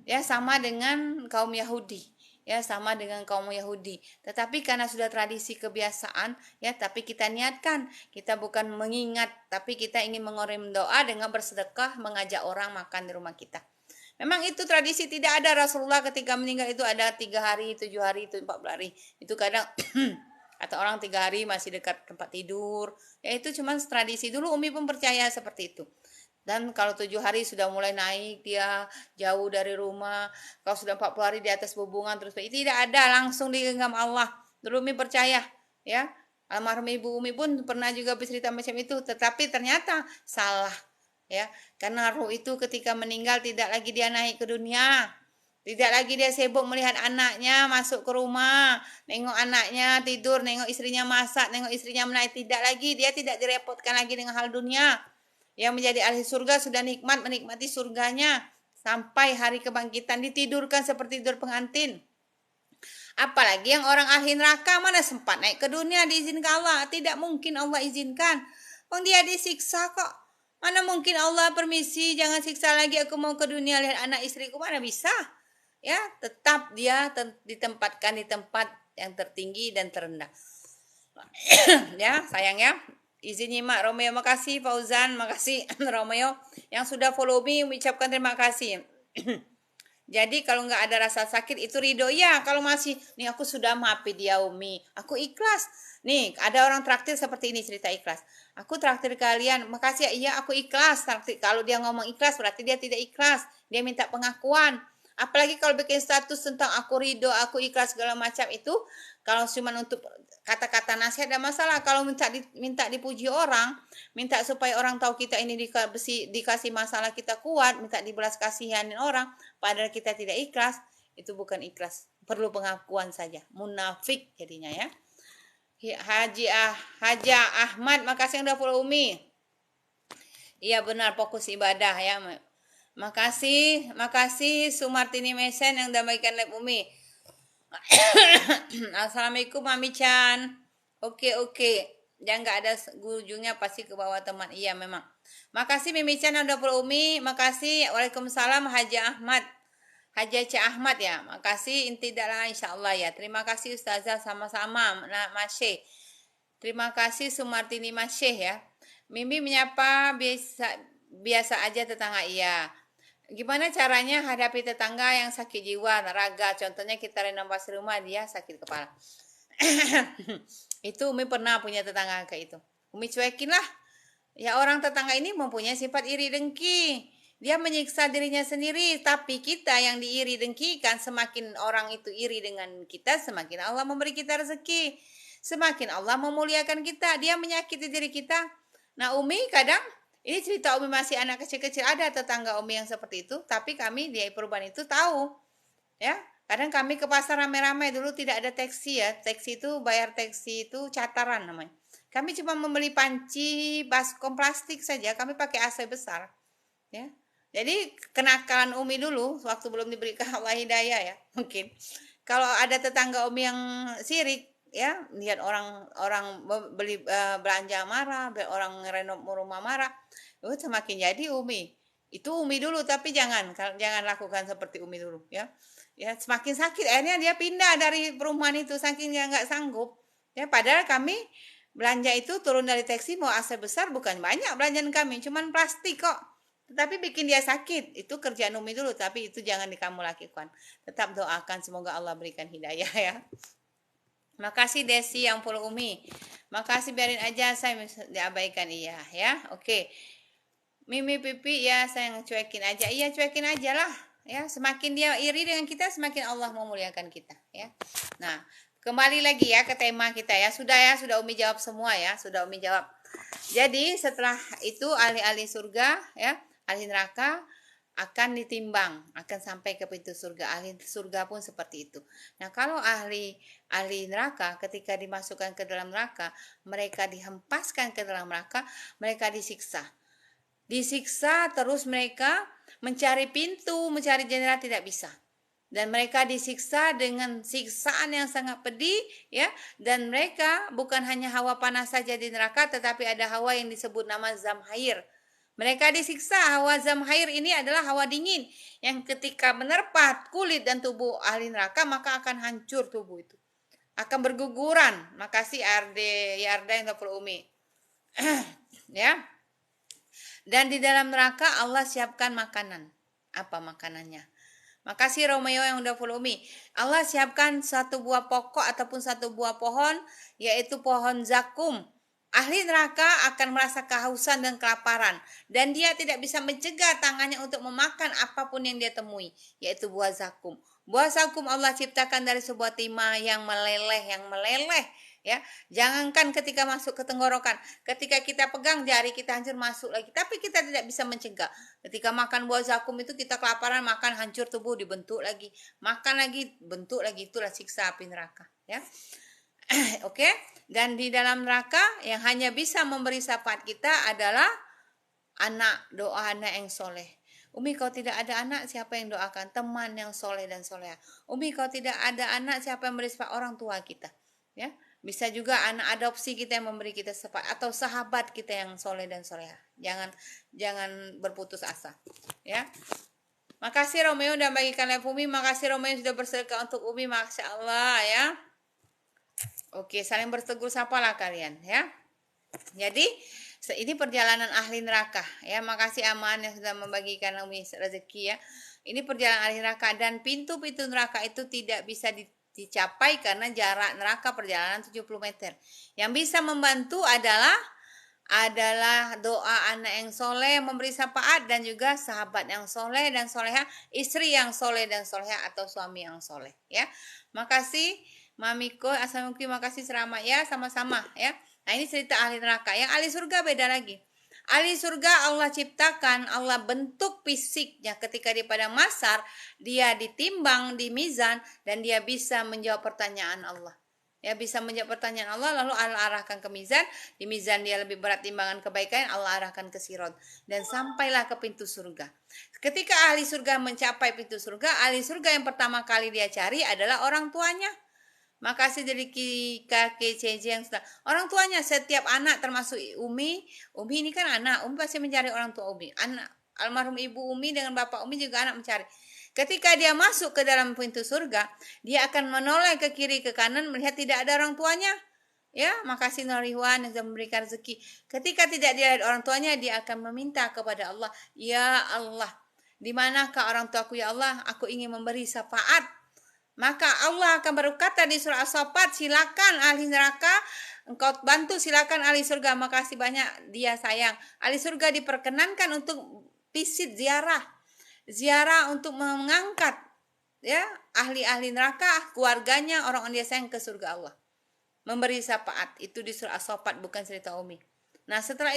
Ya, sama dengan kaum Yahudi. Ya, sama dengan kaum Yahudi. Tetapi karena sudah tradisi kebiasaan, ya, tapi kita niatkan, kita bukan mengingat, tapi kita ingin mengirim doa dengan bersedekah, mengajak orang makan di rumah kita. Memang itu tradisi, tidak ada Rasulullah ketika meninggal itu ada 3 hari, 7 hari, itu 14 hari. Itu kadang atau orang 3 hari masih dekat tempat tidur. Ya, itu cuma tradisi. Dulu Umi pun percaya seperti itu. Dan kalau 7 hari sudah mulai naik, dia jauh dari rumah. Kalau sudah 40 hari di atas hubungan terus, tidak ada, langsung digenggam Allah. Dulu Umi percaya, ya. Almarhum Ibu Umi pun pernah juga bercerita macam itu, tetapi ternyata salah, ya. Karena ruh itu ketika meninggal tidak lagi dia naik ke dunia. Tidak lagi dia sibuk melihat anaknya masuk ke rumah, nengok anaknya tidur, nengok istrinya masak, nengok istrinya menaik, tidak lagi, dia tidak direpotkan lagi dengan hal dunia. Yang menjadi ahli surga sudah menikmati surganya sampai hari kebangkitan, ditidurkan seperti tidur pengantin. Apalagi yang orang ahli neraka, mana sempat naik ke dunia diizinkan Allah? Tidak mungkin Allah izinkan. Dia disiksa kok. Mana mungkin Allah permisi, jangan siksa lagi, aku mau ke dunia lihat anak istriku, mana bisa? Ya, tetap dia ditempatkan di tempat yang tertinggi dan terendah. Ya, sayang ya. Izin nyimak Romeo, makasih Fauzan, makasih Romeo yang sudah follow me, ucapkan terima kasih. Jadi kalau nggak ada rasa sakit itu ridho ya. Kalau masih nih aku sudah maafin dia Umi, aku ikhlas. Nih ada orang traktir seperti ini, cerita ikhlas. Aku traktir kalian, makasih ya, iya aku ikhlas. Traktir. Kalau dia ngomong ikhlas berarti dia tidak ikhlas, dia minta pengakuan. Apalagi kalau bikin status tentang aku ridho, aku ikhlas segala macam itu, kalau cuma untuk kata-kata nasihat ada masalah. Kalau minta dipuji orang, minta supaya orang tahu kita ini dikasih masalah kita kuat, minta dibelas kasihanin orang, padahal kita tidak ikhlas, itu bukan ikhlas, perlu pengakuan saja, munafik jadinya ya. Haja Ahmad, makasih yang udah follow Umi. Iya benar, fokus ibadah ya. Makasih Sumartini Mesen yang damaikan live Umi. Assalamualaikum Mami Chan. Oke. Yang nggak ada ujungnya pasti ke bawah teman. Iya memang. Makasih Mimi Chan yang udah follow Umi. Makasih. Waalaikumsalam Haja Ahmad. Haja C Ahmad ya. Makasih inti dalam insyaallah ya. Terima kasih Ustazah, sama-sama. Nah, Masye. Terima kasih Sumartini Masye ya. Mimi menyapa biasa aja tetangga, iya. Gimana caranya hadapi tetangga yang sakit jiwa, raga? Contohnya kita renovasi rumah, dia sakit kepala. Itu Umi pernah punya tetangga kayak itu. Umi cuekin lah. Ya orang tetangga ini mempunyai sifat iri dengki. Dia menyiksa dirinya sendiri, tapi kita yang diiri dengkikan, semakin orang itu iri dengan kita, semakin Allah memberi kita rezeki. Semakin Allah memuliakan kita, dia menyakiti diri kita. Nah Umi kadang, ini cerita Umi masih anak kecil-kecil, ada tetangga Umi yang seperti itu, tapi kami di perubahan itu tahu. Ya, kadang kami ke pasar rame-rame, dulu tidak ada taksi ya. Taksi itu, bayar taksi itu cataran namanya. Kami cuma membeli panci, baskom plastik saja, kami pakai AC besar. Ya. Jadi kenakalan Umi dulu, waktu belum diberikan Allah hidayah ya, mungkin. Kalau ada tetangga Umi yang sirik, ya, lihat orang beli belanja marah, orang renov rumah marah, semakin jadi Umi. Itu Umi dulu, tapi jangan lakukan seperti Umi dulu, ya. Ya, semakin sakit, akhirnya dia pindah dari perumahan itu, saking dia nggak sanggup. Ya, padahal kami belanja itu turun dari taksi mau AC besar, bukan banyak belanjaan kami, cuman plastik kok. Tetapi bikin dia sakit, itu kerjaan Umi dulu, tapi itu jangan kamu lakukan. Tetap doakan semoga Allah berikan hidayah ya. Makasih Desi yang follow Umi. Makasih, biarin aja saya diabaikan, iya ya. Oke. Mimi pipi ya saya cuekin aja. Iya, cuekin aja lah. Ya, semakin dia iri dengan kita, semakin Allah memuliakan kita ya. Nah, kembali lagi ya ke tema kita ya. Sudah Umi jawab semua ya. Sudah Umi jawab. Jadi setelah itu ahli-ahli surga ya, ahli neraka akan ditimbang, akan sampai ke pintu surga. Ahli surga pun seperti itu. Nah, kalau ahli neraka ketika dimasukkan ke dalam neraka, mereka dihempaskan ke dalam neraka, mereka disiksa. Disiksa terus mereka mencari pintu, mencari jendela tidak bisa. Dan mereka disiksa dengan siksaan yang sangat pedih ya, dan mereka bukan hanya hawa panas saja di neraka, tetapi ada hawa yang disebut nama zamhair. Mereka disiksa. Hawa zamhair ini adalah hawa dingin yang ketika menerpa kulit dan tubuh ahli neraka maka akan hancur tubuh itu, akan berguguran. Makasih Arde Yarda yang dapur Umi. Ya. Dan di dalam neraka Allah siapkan makanan. Apa makanannya? Makasih Romeo yang udah follow me. Allah siapkan satu buah pokok ataupun satu buah pohon, yaitu pohon zakum. Ahli neraka akan merasa kehausan dan kelaparan, dan dia tidak bisa mencegah tangannya untuk memakan apapun yang dia temui, yaitu buah zakum. Buah zakum Allah ciptakan dari sebuah timah yang meleleh, ya. Jangankan ketika masuk ke tenggorokan, ketika kita pegang jari kita hancur masuk lagi, tapi kita tidak bisa mencegah. Ketika makan buah zakum itu kita kelaparan, makan hancur tubuh, dibentuk lagi, makan lagi, bentuk lagi. Itulah siksa api neraka ya. Oke. Dan di dalam neraka yang hanya bisa memberi syafaat kita adalah anak, doa anak yang soleh. Umi, kalau tidak ada anak, siapa yang doakan? Teman yang soleh dan soleha. Umi, kalau tidak ada anak, siapa yang memberi syafaat? Orang tua kita ya. Bisa juga anak adopsi kita yang memberi kita syafaat, atau sahabat kita yang soleh dan soleha. Jangan berputus asa ya. Makasih Romeo udah bagikan live Umi. Makasih Romeo sudah bersedekah untuk Umi. Masya Allah ya. Oke, saling bertegur sapa lah kalian ya. Jadi ini perjalanan ahli neraka ya. Makasih Aman yang sudah membagikan Umi rezeki ya. Ini perjalanan ahli neraka, dan pintu-pintu neraka itu tidak bisa dicapai karena jarak neraka perjalanan 70 meter. Yang bisa membantu adalah doa anak yang soleh memberi syafaat, dan juga sahabat yang soleh dan soleha, istri yang soleh dan soleha, atau suami yang soleh ya. Makasih Mamiko, Assalamualaikum, makasih Selamat ya, sama-sama ya. Nah, ini cerita ahli neraka. Yang ahli surga beda lagi. Ahli surga Allah ciptakan, Allah bentuk fisiknya ketika di padang mahsyar, dia ditimbang di mizan, dan dia bisa menjawab pertanyaan Allah. Ya, bisa menjawab pertanyaan Allah, lalu Allah arahkan ke mizan. Di mizan dia lebih berat timbangan kebaikan, Allah arahkan ke sirat, dan sampailah ke pintu surga. Ketika ahli surga mencapai pintu surga, ahli surga yang pertama kali dia cari adalah orang tuanya. Makasih dari kakek CJ yang sudah. Orang tuanya, setiap anak termasuk Umi ini kan anak, Umi pasti mencari orang tua Umi. Anak almarhum ibu Umi dengan bapak Umi juga anak mencari. Ketika dia masuk ke dalam pintu surga, dia akan menoleh ke kiri ke kanan melihat tidak ada orang tuanya. Ya, makasih Noriwan yang sudah memberikan rezeki. Ketika tidak dilihat orang tuanya, dia akan meminta kepada Allah, ya Allah, di manakah orang tuaku ya Allah? Aku ingin memberi syafaat. Maka Allah akan berkata di surah As-Saffat, silakan ahli neraka, engkau bantu, silakan ahli surga. Makasih banyak dia sayang. Ahli surga diperkenankan untuk visit ziarah untuk mengangkat ya ahli neraka, keluarganya, orang-orang dia sayang ke surga Allah. Memberi syafaat itu di surah As-Saffat, bukan cerita Umi. Nah, setelah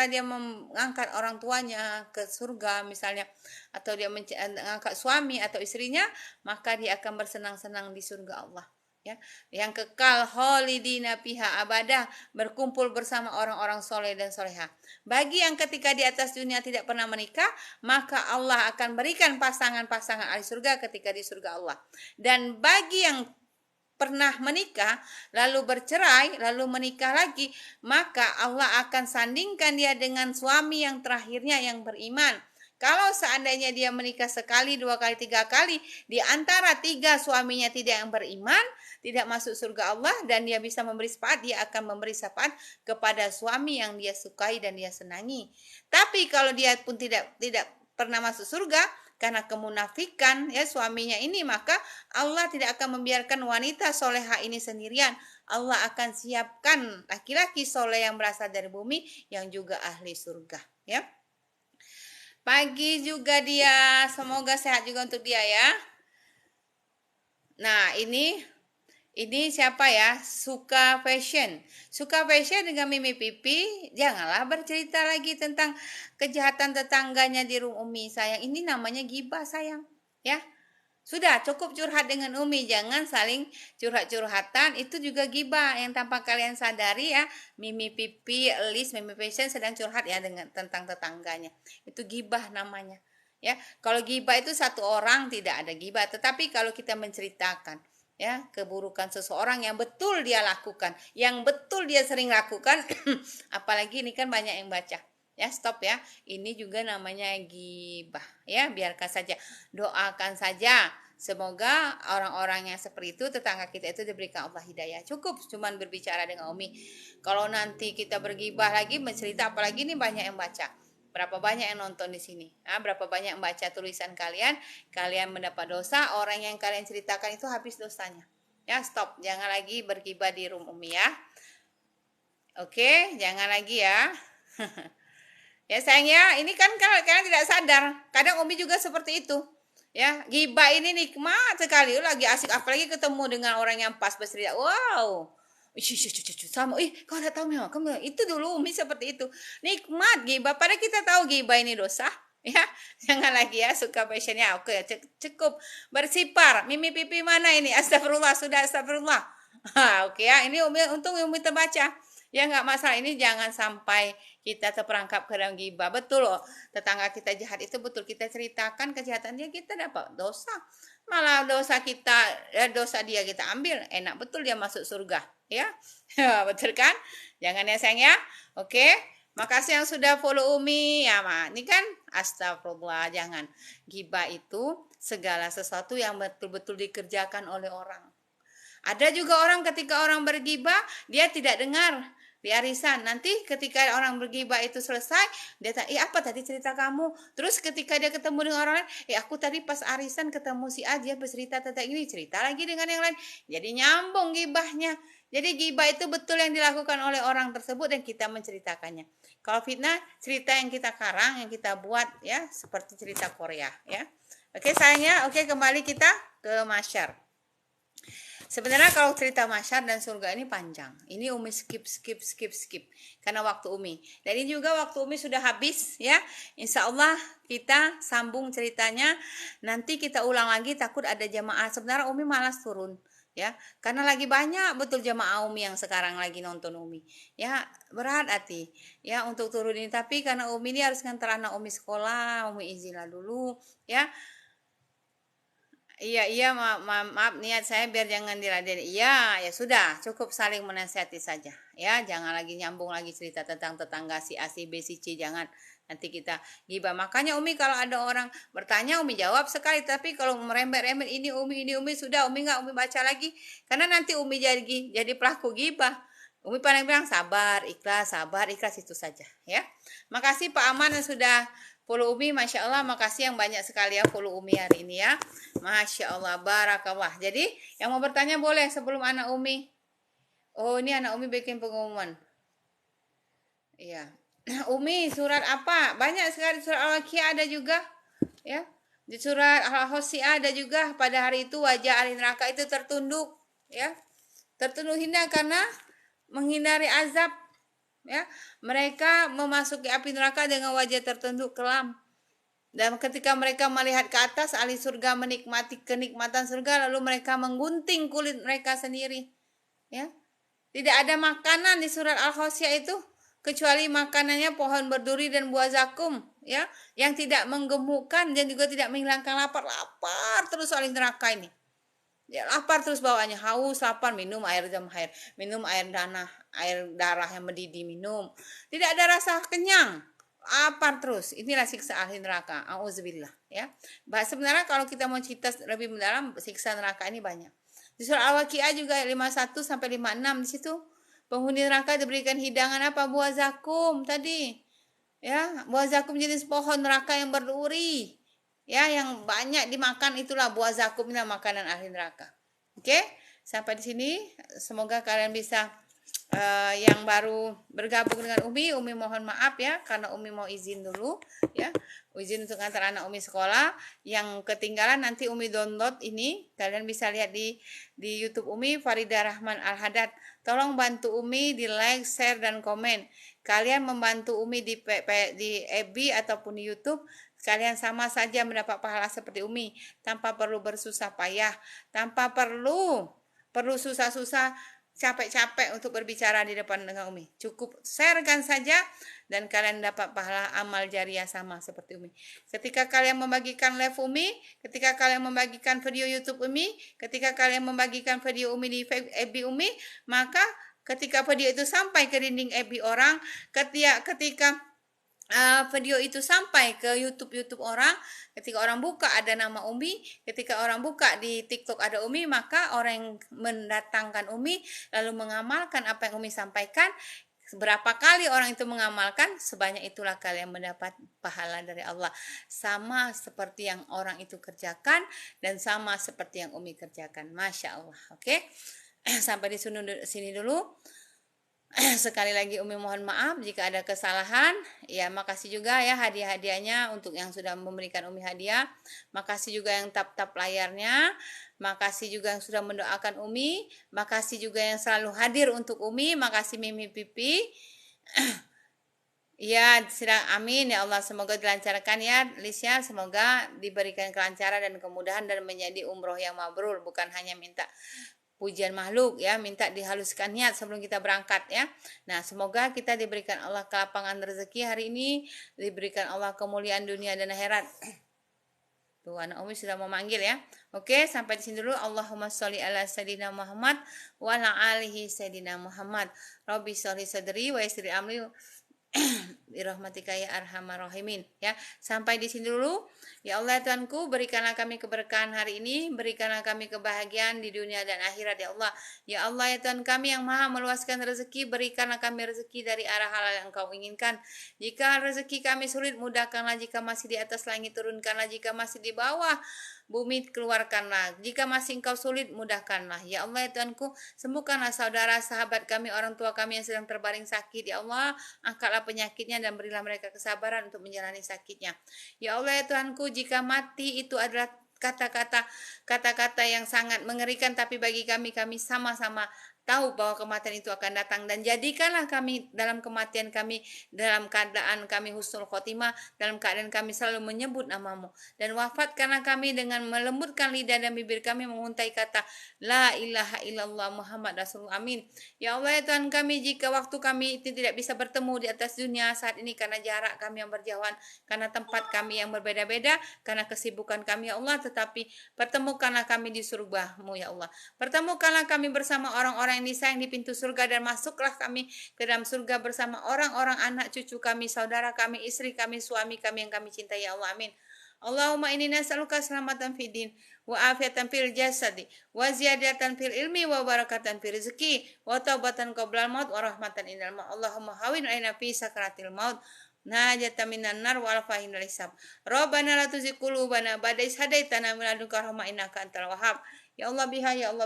dia mengangkat orang tuanya ke surga misalnya, atau dia mengangkat suami atau istrinya, maka dia akan bersenang-senang di surga Allah. ya, yang kekal khalidina fiha abadah, berkumpul bersama orang-orang soleh dan soleha. Bagi yang ketika di atas dunia tidak pernah menikah, maka Allah akan berikan pasangan-pasangan ahli surga ketika di surga Allah. Dan bagi yang pernah menikah lalu bercerai lalu menikah lagi, maka Allah akan sandingkan dia dengan suami yang terakhirnya yang beriman. Kalau seandainya dia menikah sekali, 2 kali, 3 kali, di antara 3 suaminya tidak yang beriman, tidak masuk surga Allah, dan dia bisa memberi syafaat, dia akan memberi syafaat kepada suami yang dia sukai dan dia senangi. Tapi kalau dia pun tidak pernah masuk surga karena kemunafikan ya suaminya ini, maka Allah tidak akan membiarkan wanita soleha ini sendirian. Allah akan siapkan laki-laki soleh yang berasal dari bumi yang juga ahli surga, ya. Pagi juga dia, semoga sehat juga untuk dia ya. Nah, ini siapa ya? Suka fashion. Suka fashion dengan Mimi Pipi. Janganlah bercerita lagi tentang kejahatan tetangganya di rumah Umi sayang. Ini namanya gibah sayang, ya. Sudah cukup curhat dengan Umi, jangan saling curhat-curhatan, itu juga gibah yang tanpa kalian sadari ya. Mimi Pipi, Elis, Mimi Fashion sedang curhat ya dengan tentang tetangganya. Itu gibah namanya. Ya, kalau gibah itu satu orang tidak ada gibah, tetapi kalau kita menceritakan ya keburukan seseorang yang betul dia lakukan, yang betul dia sering lakukan, apalagi ini kan banyak yang baca. Ya, stop ya. Ini juga namanya gibah. Ya, biarkan saja. Doakan saja. Semoga orang-orang yang seperti itu, tetangga kita itu diberikan Allah hidayah. Cukup cuman berbicara dengan Umi. Kalau nanti kita bergibah lagi, mencerita, apalagi ini banyak yang baca. Berapa banyak yang nonton di sini? Berapa banyak yang baca tulisan kalian? Kalian mendapat dosa, orang yang kalian ceritakan itu habis dosanya. Ya, stop. Jangan lagi bergibah di room Umi ya. Oke, jangan lagi ya. Ya sayang ya, ini kan kalian tidak sadar. Kadang Umi juga seperti itu. Ya, gibah ini nikmat sekali. Lagi asik, apalagi ketemu dengan orang yang pas bercerita. Wow. Sama, kau udah tahu memang, kamu itu dulu Umi seperti itu. Nikmat gibah. Padahal kita tahu gibah ini dosa. Ya, jangan lagi ya suka passionnya. Oke, cukup bersipar. Mimi Pipi mana ini? Astagfirullah, sudah astagfirullah. Oke ya, ini untung Umi terbaca. Ya nggak masalah, ini jangan sampai kita terperangkap ke dalam gibah. Betul loh, tetangga kita jahat itu betul. Kita ceritakan kejahatannya, kita dapat dosa. Malah dosa kita, dosa dia kita ambil. Enak betul dia masuk surga. Ya, betul kan? Jangan ya sayang ya. Oke, makasih yang sudah follow Umi. Ya, ini kan astagfirullah, jangan. Gibah itu segala sesuatu yang betul-betul dikerjakan oleh orang. Ada juga orang ketika orang bergibah, dia tidak dengar di arisan. Nanti ketika orang bergibah itu selesai, dia tanya, apa tadi cerita kamu? Terus ketika dia ketemu dengan orang lain, aku tadi pas arisan ketemu si A, dia bercerita tentang ini, cerita lagi dengan yang lain. Jadi nyambung gibahnya. Jadi gibah itu betul yang dilakukan oleh orang tersebut dan kita menceritakannya. Kalau fitnah, cerita yang kita karang, yang kita buat ya, seperti cerita Korea ya. Oke sayangnya, oke kembali kita ke masyar. Sebenarnya kalau cerita masyar dan surga ini panjang. Ini Umi skip karena waktu Umi. Dan ini juga waktu Umi sudah habis ya. Insya Allah kita sambung ceritanya. Nanti kita ulang lagi, takut ada jamaah. Sebenarnya Umi malas turun ya, karena lagi banyak betul jamaah Umi yang sekarang lagi nonton Umi. Ya, berat hati ya untuk turun ini, tapi karena Umi ini harus ngantar anak Umi sekolah, Umi izinlah dulu ya. Iya, maaf niat saya biar jangan diladeni. Iya, ya sudah, cukup saling menasihati saja. Ya, jangan lagi nyambung lagi cerita tentang tetangga si A, si B, si C, jangan. Nanti kita gibah. Makanya Umi kalau ada orang bertanya, Umi jawab sekali. Tapi kalau merembet-rembet ini Umi, sudah Umi nggak Umi baca lagi. Karena nanti Umi jadi pelaku gibah. Umi paling bilang sabar, ikhlas itu saja. Ya, makasih Pak Aman yang sudah follow Umi, Masya Allah, makasih yang banyak sekali ya follow Umi hari ini ya. Masya Allah, barakallah. Jadi yang mau bertanya boleh sebelum anak Umi. Oh, ini anak Umi bikin pengumuman. Iya. Umi, surat apa? Banyak sekali, surat Al-Waqiah ada juga. Ya. Di surat Al-Hossiah ada juga. Pada hari itu wajah ahli neraka itu tertunduk. Ya. Tertunduk hina karena menghindari azab. Ya. Mereka memasuki api neraka dengan wajah tertunduk kelam. Dan ketika mereka melihat ke atas, ahli surga menikmati kenikmatan surga, lalu mereka menggunting kulit mereka sendiri. Ya, tidak ada makanan di surat Al-Ghasyiyah itu kecuali makanannya pohon berduri dan buah zakum, ya, yang tidak menggemukkan dan juga tidak menghilangkan lapar. Lapar terus ahli neraka ini. Ya, lapar terus bawaannya, haus, lapar, minum air zam-air, minum air darah yang mendidih, minum. Tidak ada rasa kenyang, lapar terus. Inilah siksa ahli neraka. Auzubillah, ya. Sebenarnya kalau kita mau cerita lebih mendalam, siksa neraka ini banyak. Di surah Al-Waqiah juga ayat 51 sampai 56 di situ penghuni neraka diberikan hidangan apa? Buah zakum tadi. Ya, buah zakum jenis pohon neraka yang berduri. Ya, yang banyak dimakan itulah buah zakum, inilah makanan ahli neraka. Oke, sampai di sini semoga kalian bisa yang baru bergabung dengan Umi mohon maaf ya karena Umi mau izin dulu ya, izin untuk antar anak Umi sekolah. Yang ketinggalan nanti Umi download ini, kalian bisa lihat di YouTube Umi Farida Rahman Al-Haddad. Tolong bantu Umi di like, share dan komen. Kalian membantu Umi di FB ataupun di YouTube, kalian sama saja mendapat pahala seperti Umi tanpa perlu bersusah payah, tanpa perlu susah-susah capek-capek untuk berbicara di depan dengan Umi. Cukup sharekan saja dan kalian dapat pahala amal jariah sama seperti Umi. Ketika kalian membagikan live Umi, ketika kalian membagikan video YouTube Umi, ketika kalian membagikan video Umi di FB Umi, maka ketika video itu sampai ke dinding FB orang, ketika video itu sampai ke YouTube orang, ketika orang buka ada nama Umi, ketika orang buka di TikTok ada Umi, maka orang yang mendatangkan Umi lalu mengamalkan apa yang Umi sampaikan. Berapa kali orang itu mengamalkan, sebanyak itulah kalian mendapat pahala dari Allah. Sama seperti yang orang itu kerjakan dan sama seperti yang Umi kerjakan. Masya Allah. Oke, sampai di sini dulu. Sekali lagi Umi mohon maaf jika ada kesalahan. Ya, makasih juga ya hadiah-hadiahnya untuk yang sudah memberikan Umi hadiah. Makasih juga yang tap-tap layarnya. Makasih juga yang sudah mendoakan Umi. Makasih juga yang selalu hadir untuk Umi. Makasih Mimi Pipi. Ya, sedang amin ya Allah, semoga dilancarkan ya Lisya, semoga diberikan kelancaran dan kemudahan dan menjadi umroh yang mabrur, bukan hanya minta pujian makhluk ya, minta dihaluskan niat sebelum kita berangkat ya. Nah, semoga kita diberikan Allah kelapangan rezeki hari ini, diberikan Allah kemuliaan dunia dan akhirat. Tuh, anak Umi sudah memanggil ya. Oke, sampai di sini dulu. Allahumma sholli ala sayyidina Muhammad wa ala alihi sayyidina Muhammad. Rabbi sholli sadri wa yassir amri birahmatika ya arhamar rahimin ya. Sampai di sini dulu. Ya Allah ya Tuhanku, berikanlah kami keberkahan hari ini, berikanlah kami kebahagiaan di dunia dan akhirat ya Allah. Ya Allah ya Tuhan kami yang maha meluaskan rezeki, berikanlah kami rezeki dari arah halal yang Engkau inginkan. Jika rezeki kami sulit, mudahkanlah. Jika masih di atas langit, turunkanlah. Jika masih di bawah bumi, keluarkanlah. Jika masih Engkau sulit, mudahkanlah. Ya Allah ya Tuhanku, sembuhkanlah saudara, sahabat kami, orang tua kami yang sedang terbaring sakit. Ya Allah, angkatlah penyakitnya dan berilah mereka kesabaran untuk menjalani sakitnya. Ya Allah ya Tuhanku, jika mati itu adalah kata-kata yang sangat mengerikan, tapi bagi kami sama-sama tahu bahwa kematian itu akan datang, dan jadikanlah kami dalam kematian kami dalam keadaan kami husnul khotimah, dalam keadaan kami selalu menyebut namamu, dan wafatkanlah kami dengan melembutkan lidah dan bibir kami menguntai kata la ilaha illallah Muhammad Rasulullah. Amin. Ya Allah ya Tuhan kami, jika waktu kami itu tidak bisa bertemu di atas dunia saat ini karena jarak kami yang berjauhan, karena tempat kami yang berbeda-beda, karena kesibukan kami ya Allah, tetapi pertemukanlah kami di surga-Mu ya Allah. Pertemukanlah kami bersama orang-orang yang disayang di pintu surga, dan masuklah kami ke dalam surga bersama orang-orang anak cucu kami, saudara kami, istri kami, suami kami yang kami cintai ya Allah. Amin. Allahumma inni nas'aluka selamatan fid din wa afiatan fil jasadi wa ziyadatan fil ilmi wa barakatan fil rizki wa taubatan qoblal maut wa rahmatan indal maut. Allahumma hawin alaina fi sakaratil maut najatan minan nar wa alfahin hisab. Rabbana la tuzigh qulubana ba'da idh hadaitana wa hab lana min ladunka rahmah innaka antal wahhab. Ya Allah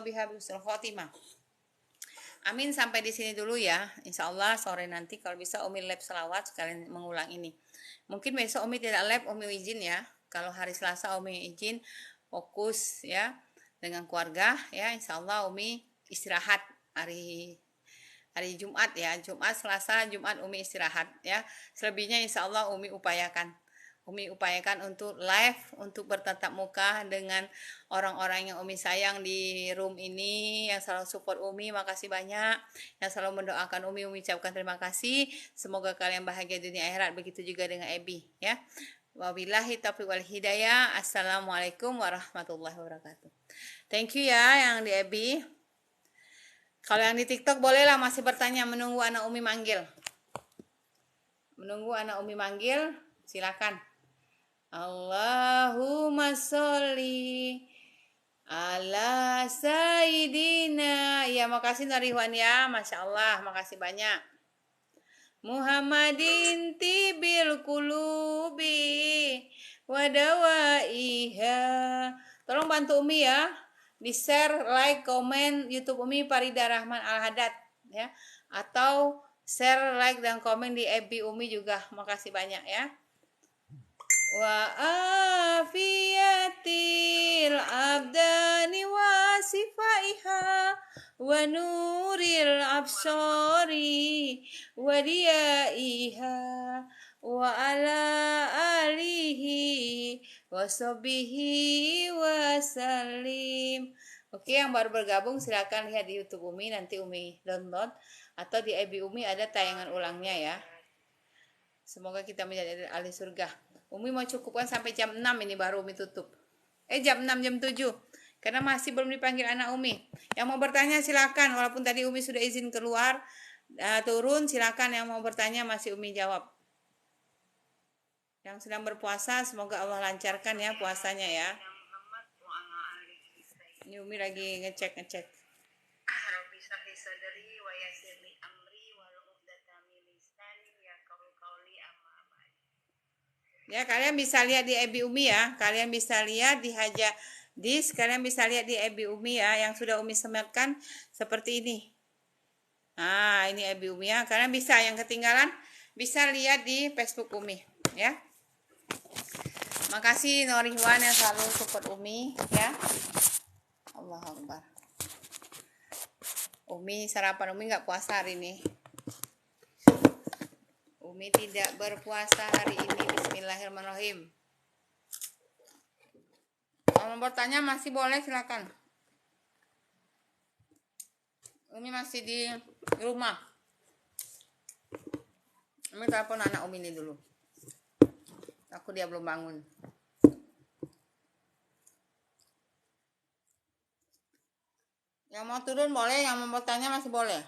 biha husnul khotimah. Amin. Sampai di sini dulu ya. Insya Allah sore nanti kalau bisa Umi live selawat sekalian mengulang ini. Mungkin besok Umi tidak live, Umi izin ya. Kalau hari Selasa Umi izin fokus ya dengan keluarga ya. Insya Allah Umi istirahat hari Jumat ya. Jumat, Selasa, Jumat Umi istirahat ya. Selebihnya insya Allah Umi upayakan. Umi upayakan untuk live, untuk bertatap muka dengan orang-orang yang Umi sayang di room ini, yang selalu support Umi, makasih banyak. Yang selalu mendoakan Umi ucapkan terima kasih. Semoga kalian bahagia dunia akhirat, begitu juga dengan Ebi, ya. Wabillahi taufiq wal hidayah. Assalamualaikum warahmatullahi wabarakatuh. Thank you ya yang di Ebi. Kalau yang di TikTok bolehlah masih bertanya, menunggu anak Umi manggil. Menunggu anak Umi manggil, silakan. Allahumma sholli ala Sayyidina. Ya, makasih Nariwan ya, Masya Allah, makasih banyak. Muhammadin tibil kulubi wadawaiha. Tolong bantu Umi ya, di share, like, komen YouTube Umi Farida Rahman Al-Haddad ya, atau share, like, dan komen di FB Umi juga. Makasih banyak ya. Wa afiyatil abdani wa sifaiha wa nuril absari wa diyaiha wa ala alihi wa sahbihi wa salim. Oke, yang baru bergabung silakan lihat di YouTube Umi, nanti Umi download, atau di FB Umi ada tayangan ulangnya ya. Semoga kita menjadi ahli surga. Umi mau cukupkan sampai jam 6 ini baru Umi tutup. Jam 6, jam 7. Karena masih belum dipanggil anak Umi. Yang mau bertanya silakan, walaupun tadi Umi sudah izin keluar, turun, silakan yang mau bertanya masih Umi jawab. Yang sedang berpuasa semoga Allah lancarkan ya puasanya ya. Ini Umi lagi ngecek. Ya, kalian bisa lihat di FB Umi ya. Kalian bisa lihat di Hajadis, kalian bisa lihat di FB Umi ya, yang sudah Umi sematkan seperti ini. Nah, ini FB Umi ya. Kalian bisa, yang ketinggalan bisa lihat di Facebook Umi ya. Makasih Norihwan yang selalu support Umi ya. Allahu Akbar. Umi sarapan, Umi nggak puasa hari ini. Umi tidak berpuasa hari ini. Bismillahirrahmanirrahim. Kalau mau bertanya masih boleh, silakan. Umi masih di rumah. Umi telepon anak Umi ini dulu. Aku dia belum bangun. Yang mau turun boleh, yang mau bertanya masih boleh.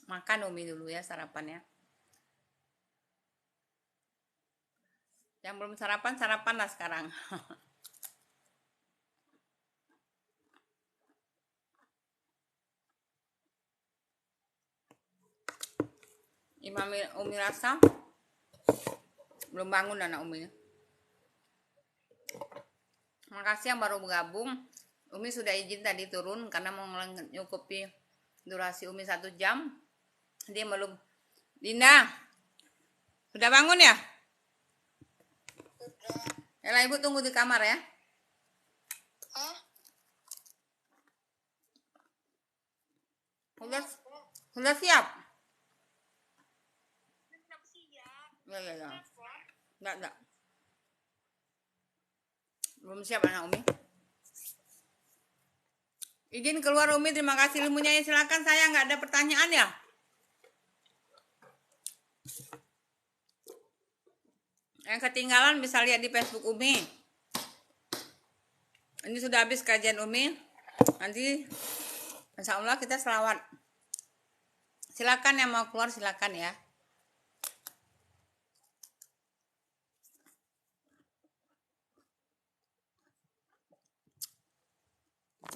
Makan Umi dulu ya sarapannya. Yang belum sarapan, sarapan lah sekarang. Imam Umi rasa belum bangun anak Umi. Makasih yang baru bergabung. Umi sudah izin tadi turun karena mau nyukupi durasi Umi 1 jam. Dia belum. Dinda, sudah bangun ya? Yalah, Ibu tunggu di kamar ya. Sudah siap? Ya. Enggak. Belum siap anak Umi. Izin keluar Umi, terima kasih ilmunya ya. Silakan, saya nggak ada pertanyaan ya. Yang ketinggalan bisa lihat di Facebook Umi. Ini sudah habis kajian Umi. Nanti insya Allah kita selawat. Silakan yang mau keluar silakan ya.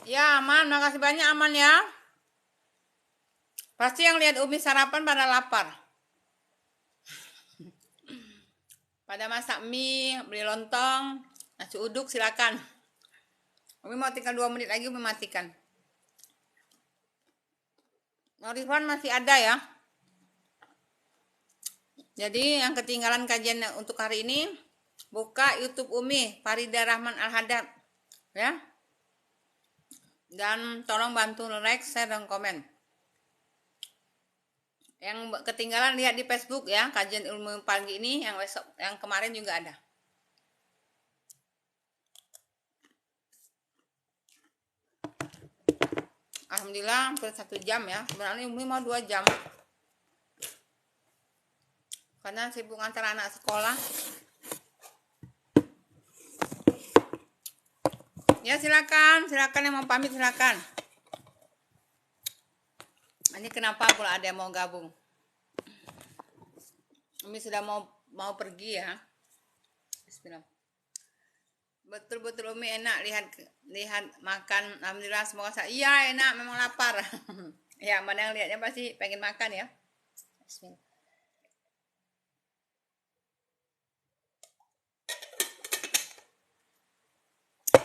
Ya aman, makasih banyak aman ya. Pasti yang lihat Umi sarapan pada lapar. Pada masak mie, beli lontong, nasi uduk silakan. Umi mau tinggal 2 menit lagi Umi matikan. Norifan masih ada ya. Jadi yang ketinggalan kajian untuk hari ini, buka YouTube Umi Farida Rahman Al-Haddad ya. Dan tolong bantu like, share, dan komen. Yang ketinggalan lihat di Facebook ya, kajian ilmu pagi ini, yang besok, yang kemarin juga ada. Alhamdulillah hampir 1 jam ya. Sebenarnya Umi mau 2 jam. Karena sibuk antar anak sekolah. Ya silakan yang mau pamit silakan. Ini kenapa kalau ada yang mau gabung? Umi sudah mau pergi ya. Bismillah. Betul-betul Umi enak lihat makan. Alhamdulillah semoga iya enak, memang lapar. Ya mana yang lihatnya pasti pengen makan ya. Bismillah.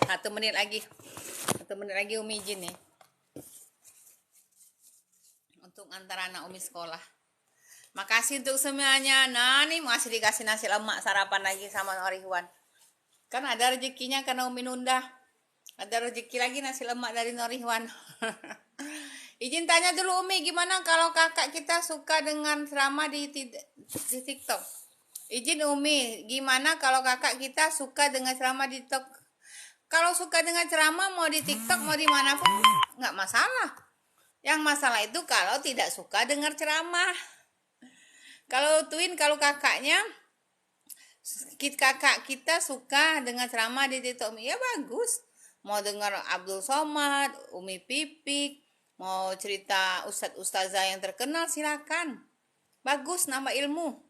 Satu menit lagi Umi izin nih untuk antar anak Umi sekolah. Makasih untuk semuanya. Nah nih masih dikasih nasi lemak sarapan lagi sama Norihwan. Kan ada rezekinya karena Umi nunda. Ada rezeki lagi nasi lemak dari Norihwan. Izin tanya dulu Umi, gimana kalau kakak kita suka dengan ceramah di TikTok? Izin Umi, gimana kalau kakak kita suka dengan ceramah di TikTok? Kalau suka dengan ceramah mau di TikTok mau dimanapun nggak masalah. Yang masalah itu kalau tidak suka dengar ceramah. Kalau kakaknya kakak kita suka dengan ceramah di TikTok, ya bagus. Mau dengar Abdul Somad, Umi Pipik, mau cerita ustadz-ustazah yang terkenal silakan. Bagus nambah ilmu.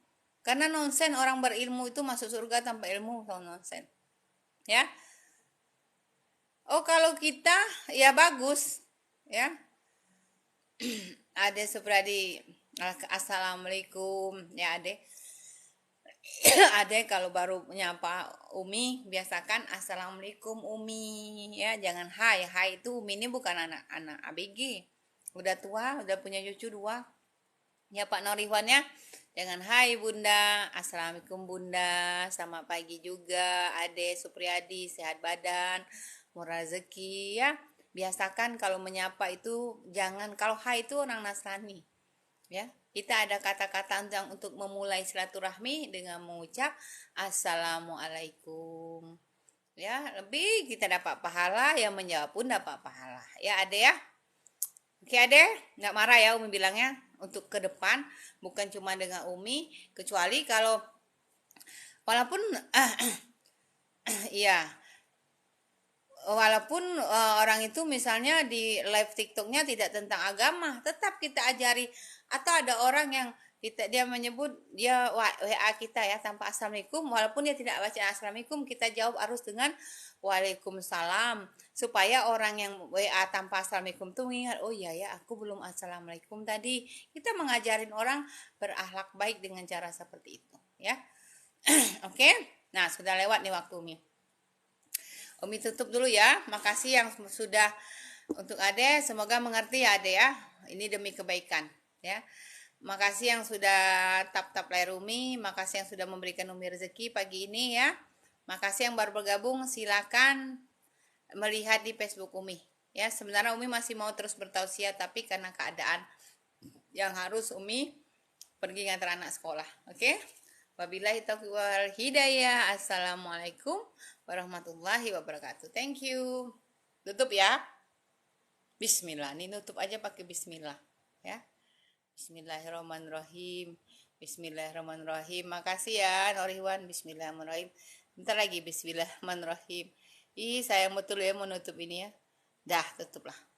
Karena nonsen orang berilmu itu masuk surga tanpa ilmu, tahu nonsen. Ya. Oh, kalau kita ya bagus, ya. Ade Supradi, assalamualaikum, ya Ade. Ade kalau baru menyapa Umi biasakan assalamualaikum Umi, ya jangan hai. Hai itu Umi ini bukan anak ABG, udah tua, udah punya cucu 2. Ya Pak Norihwan ya, jangan hai Bunda, assalamualaikum Bunda, selamat pagi juga Ade Supriyadi, sehat badan, murah rezeki ya. Biasakan kalau menyapa itu jangan, kalau hai itu orang Nasrani ya. Kita ada kata-kata untuk memulai silaturahmi dengan mengucap assalamualaikum. Ya, lebih kita dapat pahala, yang menjawab pun dapat pahala. Ya, Ade ya. Oke, Ade, nggak marah ya Umi bilangnya untuk ke depan, bukan cuma dengan Umi, kecuali kalau walaupun iya. Walaupun orang itu misalnya di live TikToknya tidak tentang agama, tetap kita ajari. Atau ada orang yang dia menyebut dia WA kita ya tanpa assalamualaikum, walaupun dia tidak baca assalamualaikum, kita jawab harus dengan waalaikumsalam, supaya orang yang WA tanpa assalamualaikum tuh mengingat, oh iya ya aku belum assalamualaikum tadi. Kita mengajarin orang berakhlak baik dengan cara seperti itu ya. Oke. Nah sudah lewat nih waktu Umi. Umi tutup dulu ya. Makasih yang sudah untuk Ade, semoga mengerti ya Ade ya. Ini demi kebaikan ya. Makasih yang sudah tap layar Umi, makasih yang sudah memberikan Umi rezeki pagi ini ya. Makasih yang baru bergabung, silakan melihat di Facebook Umi ya. Sebenarnya Umi masih mau terus bertausiah, tapi karena keadaan yang harus Umi pergi ngantar anak sekolah. Oke? Wabillahi taufiq wal hidayah. Assalamualaikum warahmatullahi wabarakatuh. Thank you. Tutup ya. Bismillah. Ini nutup aja pakai bismillah ya. Bismillahirrahmanirrahim. Bismillahirrahmanirrahim. Makasih ya Norihwan. Bismillahirrahmanirrahim. Bentar lagi bismillahirrahmanirrahim. Ih sayang betul ya mau nutup ini ya. Dah tutuplah.